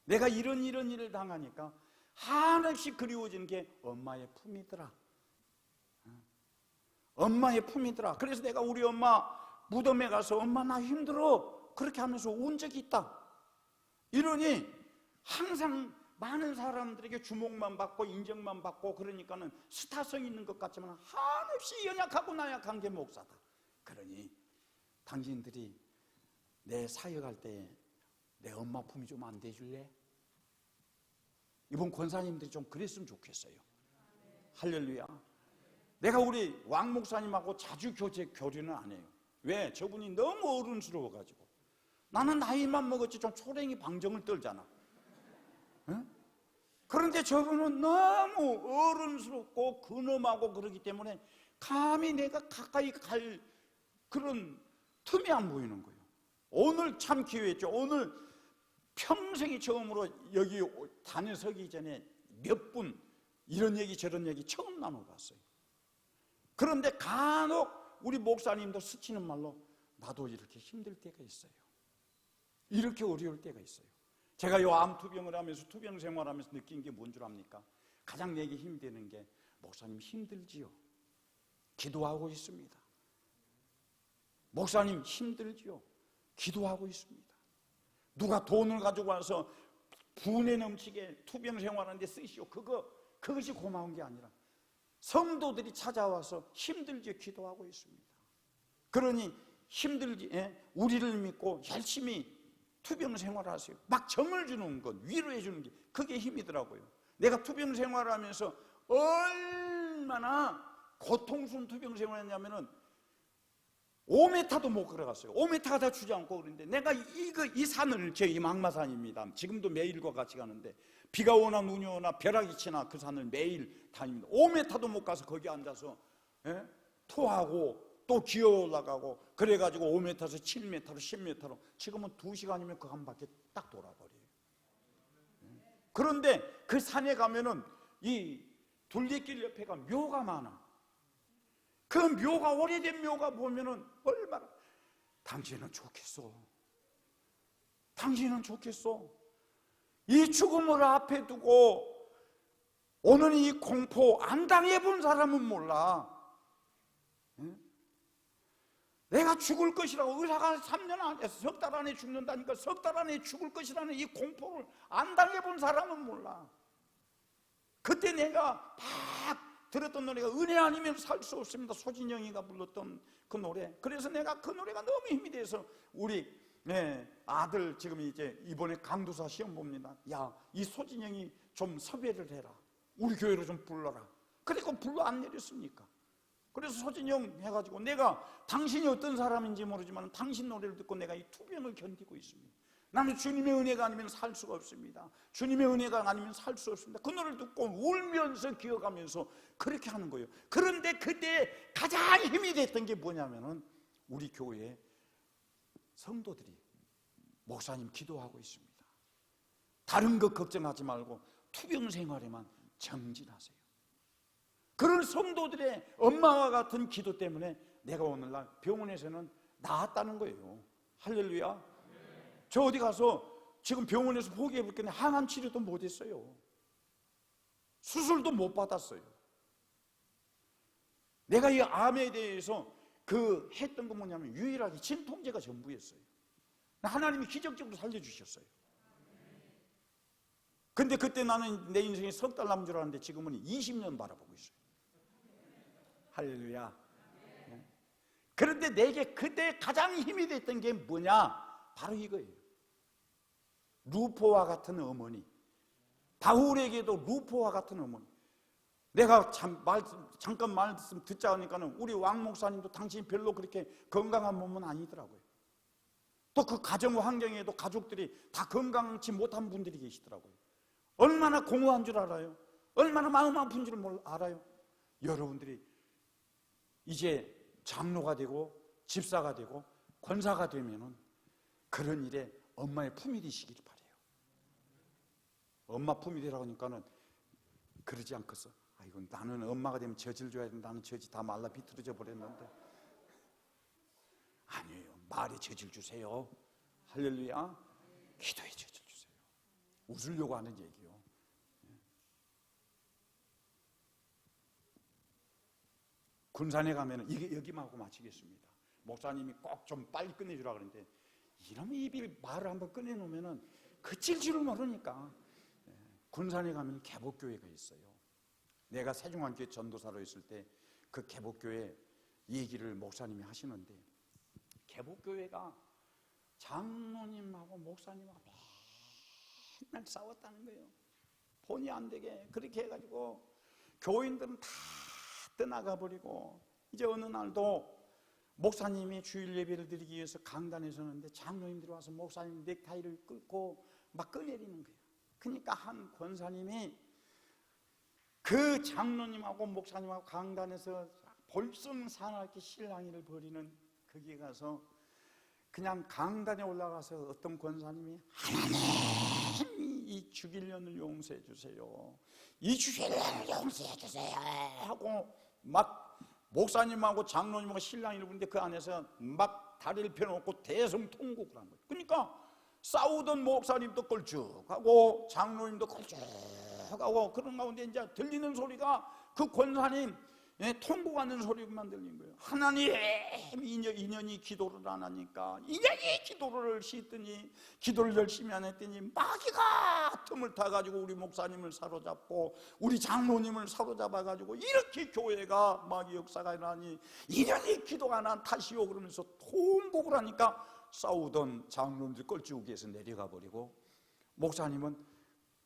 [SPEAKER 1] 내가 이런 일을 당하니까 한없이 그리워지는 게 엄마의 품이더라. 엄마의 품이더라. 그래서 내가 우리 엄마 무덤에 가서 엄마 나 힘들어 그렇게 하면서 운 적이 있다. 이러니 항상 많은 사람들에게 주목만 받고 인정만 받고 그러니까는 스타성 있는 것 같지만 한없이 연약하고 나약한 게 목사다. 그러니 당신들이 내 사역할 때 내 엄마 품이 좀 안 대줄래? 이번 권사님들이 좀 그랬으면 좋겠어요. 할렐루야. 내가 우리 왕 목사님하고 자주 교류는 안 해요. 왜? 저분이 너무 어른스러워가지고. 나는 나이만 먹었지 좀 초랭이 방정을 떨잖아. 응? 그런데 저분은 너무 어른스럽고 근엄하고 그러기 때문에 감히 내가 가까이 갈 그런 틈이 안 보이는 거예요. 오늘 참 기회였죠. 오늘 평생이 처음으로 여기 단에 서기 전에 몇 분 이런 얘기 저런 얘기 처음 나눠봤어요. 그런데 간혹 우리 목사님도 스치는 말로 나도 이렇게 힘들 때가 있어요. 이렇게 어려울 때가 있어요. 제가 이 암투병을 하면서 투병 생활하면서 느낀 게 뭔 줄 압니까? 가장 내게 힘드는 게 목사님 힘들지요. 기도하고 있습니다. 목사님 힘들지요. 기도하고 있습니다. 누가 돈을 가지고 와서 분에 넘치게 투병 생활하는데 쓰시오. 그것이 고마운 게 아니라 성도들이 찾아와서 힘들게 기도하고 있습니다. 그러니 힘들지 우리를 믿고 열심히 투병 생활하세요. 막 정을 주는 것, 위로해 주는 게 그게 힘이더라고요. 내가 투병 생활하면서 얼마나 고통스러운 투병 생활했냐면은 5m도 못 걸어갔어요. 5m가 다 주지 않고 그러는데 내가 이 산을 제 이 망마산입니다. 지금도 매일과 같이 가는데 비가 오나 눈이 오나 벼락이 치나 그 산을 매일 다닙니다. 5m도 못 가서 거기 앉아서 토하고 또 기어 올라가고 그래가지고 5m에서 7m로 10m로 지금은 2시간이면 그 한 바퀴 딱 돌아버려요. 그런데 그 산에 가면은 이 둘레길 옆에가 묘가 많아. 그 묘가 오래된 묘가 보면은 얼마나 당신은 좋겠어. 당신은 좋겠어. 이 죽음을 앞에 두고 오는 이 공포 안 당해본 사람은 몰라. 내가 죽을 것이라고 의사가 3년 안에 석 달 안에 죽는다니까 석 달 안에 죽을 것이라는 이 공포를 안 당해본 사람은 몰라. 그때 내가 막 들었던 노래가 은혜 아니면 살 수 없습니다. 소진영이가 불렀던 그 노래. 그래서 내가 그 노래가 너무 힘이 돼서 우리 아들 지금 이제 이번에 강도사 시험 봅니다. 야, 이 소진영이 좀 섭외를 해라. 우리 교회로 좀 불러라. 그리고 불러 안 내렸습니까? 그래서 소진영 해가지고 내가 당신이 어떤 사람인지 모르지만 당신 노래를 듣고 내가 이 투병을 견디고 있습니다. 나는 주님의 은혜가 아니면 살 수가 없습니다. 주님의 은혜가 아니면 살 수 없습니다. 그 노래를 듣고 울면서 기어가면서 그렇게 하는 거예요. 그런데 그때 가장 힘이 됐던 게 뭐냐면은 우리 교회에 성도들이 목사님 기도하고 있습니다. 다른 것 걱정하지 말고 투병 생활에만 정진하세요. 그런 성도들의 엄마와 같은 기도 때문에 내가 오늘날 병원에서는 나았다는 거예요. 할렐루야. 저 어디 가서 지금 병원에서 포기해볼겠네. 항암 치료도 못했어요. 수술도 못 받았어요. 내가 이 암에 대해서 그 했던 건 뭐냐면 유일하게 진통제가 전부였어요. 하나님이 기적적으로 살려주셨어요. 근데 그때 나는 내 인생에 석 달 남은 줄 알았는데 지금은 20년 바라보고 있어요. 할렐루야. 그런데 내게 그때 가장 힘이 됐던 게 뭐냐? 바로 이거예요. 루포와 같은 어머니, 바울에게도 루포와 같은 어머니. 내가 잠깐 말씀 듣자 하니까는 우리 왕 목사님도 당신이 별로 그렇게 건강한 몸은 아니더라고요. 또 그 가정 환경에도 가족들이 다 건강치 못한 분들이 계시더라고요. 얼마나 공허한 줄 알아요? 얼마나 마음 아픈 줄 알아요? 여러분들이 이제 장로가 되고 집사가 되고 권사가 되면은 그런 일에 엄마의 품이 되시기를 바래요. 엄마 품이 되라고 하니까는 그러지 않겠어. 아이고, 나는 엄마가 되면 젖을 줘야 되는데 나는 젖이 다 말라 비틀어져 버렸는데. 아니에요. 말에 젖을 주세요. 할렐루야. 기도에 젖을 주세요. 웃으려고 하는 얘기요. 군산에 가면은 이게 여기만 하고 마치겠습니다. 목사님이 꼭 좀 빨리 끝내주라 그러는데 이놈의 입이 말을 한번 꺼내놓으면은 그칠 줄을 모르니까. 군산에 가면 개복교회가 있어요. 내가 세종안교회 전도사로 있을 때 그 개복교회 얘기를 목사님이 하시는데, 개복교회가 장로님하고 목사님하고 맨날 싸웠다는 거예요. 본의 안 되게 그렇게 해가지고 교인들은 다 떠나가 버리고, 이제 어느 날도 목사님이 주일 예배를 드리기 위해서 강단에 서는데 장로님들이 와서 목사님 넥타이를 끌고 막 꺼내리는 거예요. 그러니까 한 권사님이 그 장로님하고 목사님하고 강단에서 볼성사납게 실랑이를 벌이는 거기에 가서 그냥 강단에 올라가서 어떤 권사님이 하나님 이 죽일 년을 용서해 주세요, 이 죽일 년을 용서해 주세요 하고 막 목사님하고 장로님하고 실랑이를 부르는데 그 안에서 막 다리를 펴놓고 대성통곡을 한 거예요. 그러니까 싸우던 목사님도 껄쭉하고 장로님도 껄쭉하고 그런 가운데 이제 들리는 소리가 그 권사님 통곡하는 소리만 들린 거예요. 하나님, 인연이 기도를 안 하니까, 인연이 기도를 씻더니 기도를 열심히 안 했더니 마귀가 틈을 타가지고 우리 목사님을 사로잡고 우리 장로님을 사로잡아가지고 이렇게 교회가 마귀 역사가 일어나니 인연이 기도가 안 한 탓이요 그러면서 통곡을 하니까 싸우던 장로님들 껄쭉에서 내려가 버리고 목사님은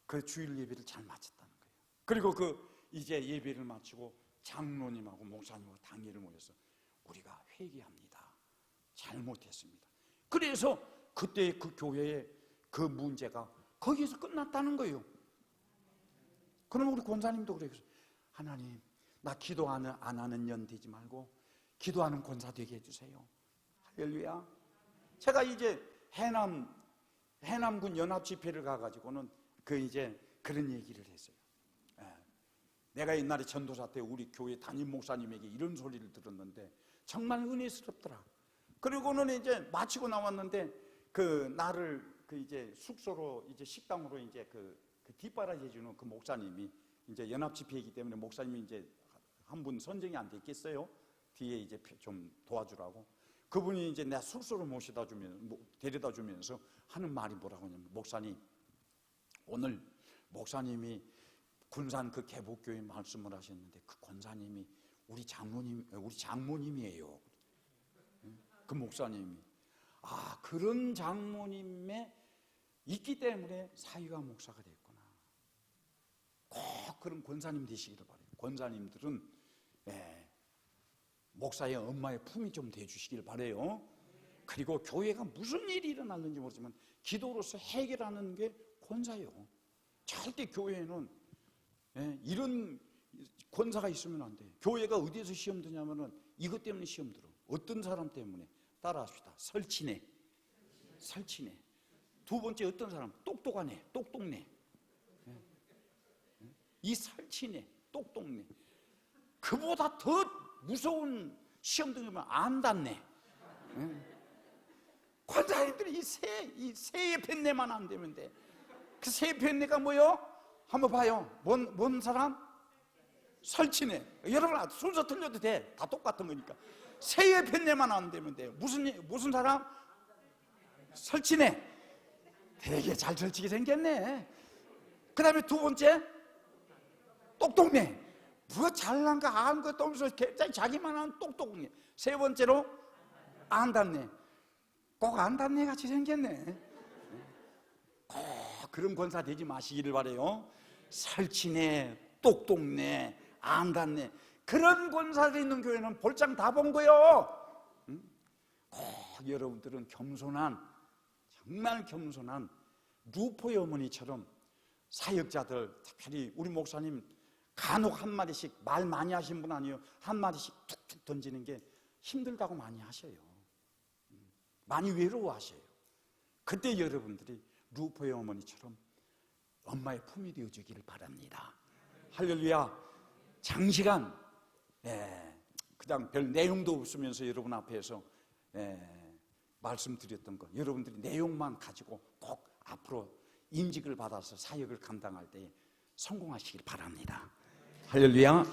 [SPEAKER 1] 그 주일 예배를 잘 마쳤다는 거예요. 그리고 그 이제 예배를 마치고 장로님하고 목사님하고 당회를 모여서 우리가 회개합니다, 잘못했습니다. 그래서 그때 그 교회의 그 문제가 거기에서 끝났다는 거예요. 그럼 우리 권사님도 그래요. 하나님, 나 기도 안 하는 년 되지 말고 기도하는 권사 되게 해주세요. 할렐루야. 제가 이제 해남군 연합집회를 가가지고는 그 이제 그런 얘기를 했어요. 내가 옛날에 전도사 때 우리 교회 담임 목사님에게 이런 소리를 들었는데 정말 은혜스럽더라. 그리고는 이제 마치고 나왔는데 그 나를 그 이제 숙소로 이제 식당으로 이제 그 뒷바라지 해주는 그 목사님이 이제 연합집회이기 때문에 목사님이 이제 한 분 선정이 안 됐겠어요. 뒤에 이제 좀 도와주라고. 그분이 이제 내 숙소로 데려다 주면서 하는 말이 뭐라고 하냐면, 목사님, 오늘 목사님이 군산 그 개복교회 말씀을 하셨는데 그 권사님이 우리 장모님이에요. 그 목사님이. 아, 그런 장모님에 있기 때문에 사위가 목사가 됐구나. 꼭 그런 권사님 되시기를 바래요. 권사님들은 목사의 엄마의 품이 좀 돼주시길 바래요. 그리고 교회가 무슨 일이 일어났는지 모르지만 기도로서 해결하는 게 권사예요. 절대 교회에는 이런 권사가 있으면 안 돼. 교회가 어디에서 시험 드냐면은 이것 때문에 시험 들어. 어떤 사람 때문에? 따라합시다. 설치네. 두 번째 어떤 사람? 똑똑하네. 똑똑네. 이 설치네. 똑똑네. 그보다 더 무서운 시험 등이면 안 닿네. 권사님들이 이 새의 뱃내만 안 되면 돼. 그 새의 뱃내가 뭐요? 한번 봐요. 뭔 사람? 설치네. 여러분 순서 틀려도 돼. 다 똑같은 거니까. 새의 뱃내만 안 되면 돼. 무슨 사람? 설치네. 되게 잘 설치게 생겼네. 그 다음에 두 번째 똑똑네. 뭐 잘난 거 아는 것도 없어서 자기만 하는 똑똑네. 세 번째로 안 닿네. 꼭 안 닿네 같이 생겼네. 꼭 그런 권사 되지 마시기를 바래요. 설치네, 똑똑네, 안닿네, 그런 권사들이 있는 교회는 볼장 다 본 거요. 꼭 여러분들은 겸손한, 정말 겸손한 루포의 어머니처럼 사역자들, 특별히 우리 목사님 간혹 한마디씩, 말 많이 하신 분 아니에요. 한마디씩 툭툭 던지는 게 힘들다고 많이 하셔요. 많이 외로워하셔요. 그때 여러분들이 루포의 어머니처럼 엄마의 품이 되어주기를 바랍니다. 할렐루야. 장시간 그냥 별 내용도 없으면서 여러분 앞에서 말씀드렸던 것, 여러분들이 내용만 가지고 꼭 앞으로 임직을 받아서 사역을 감당할 때 성공하시길 바랍니다. 할렐루야.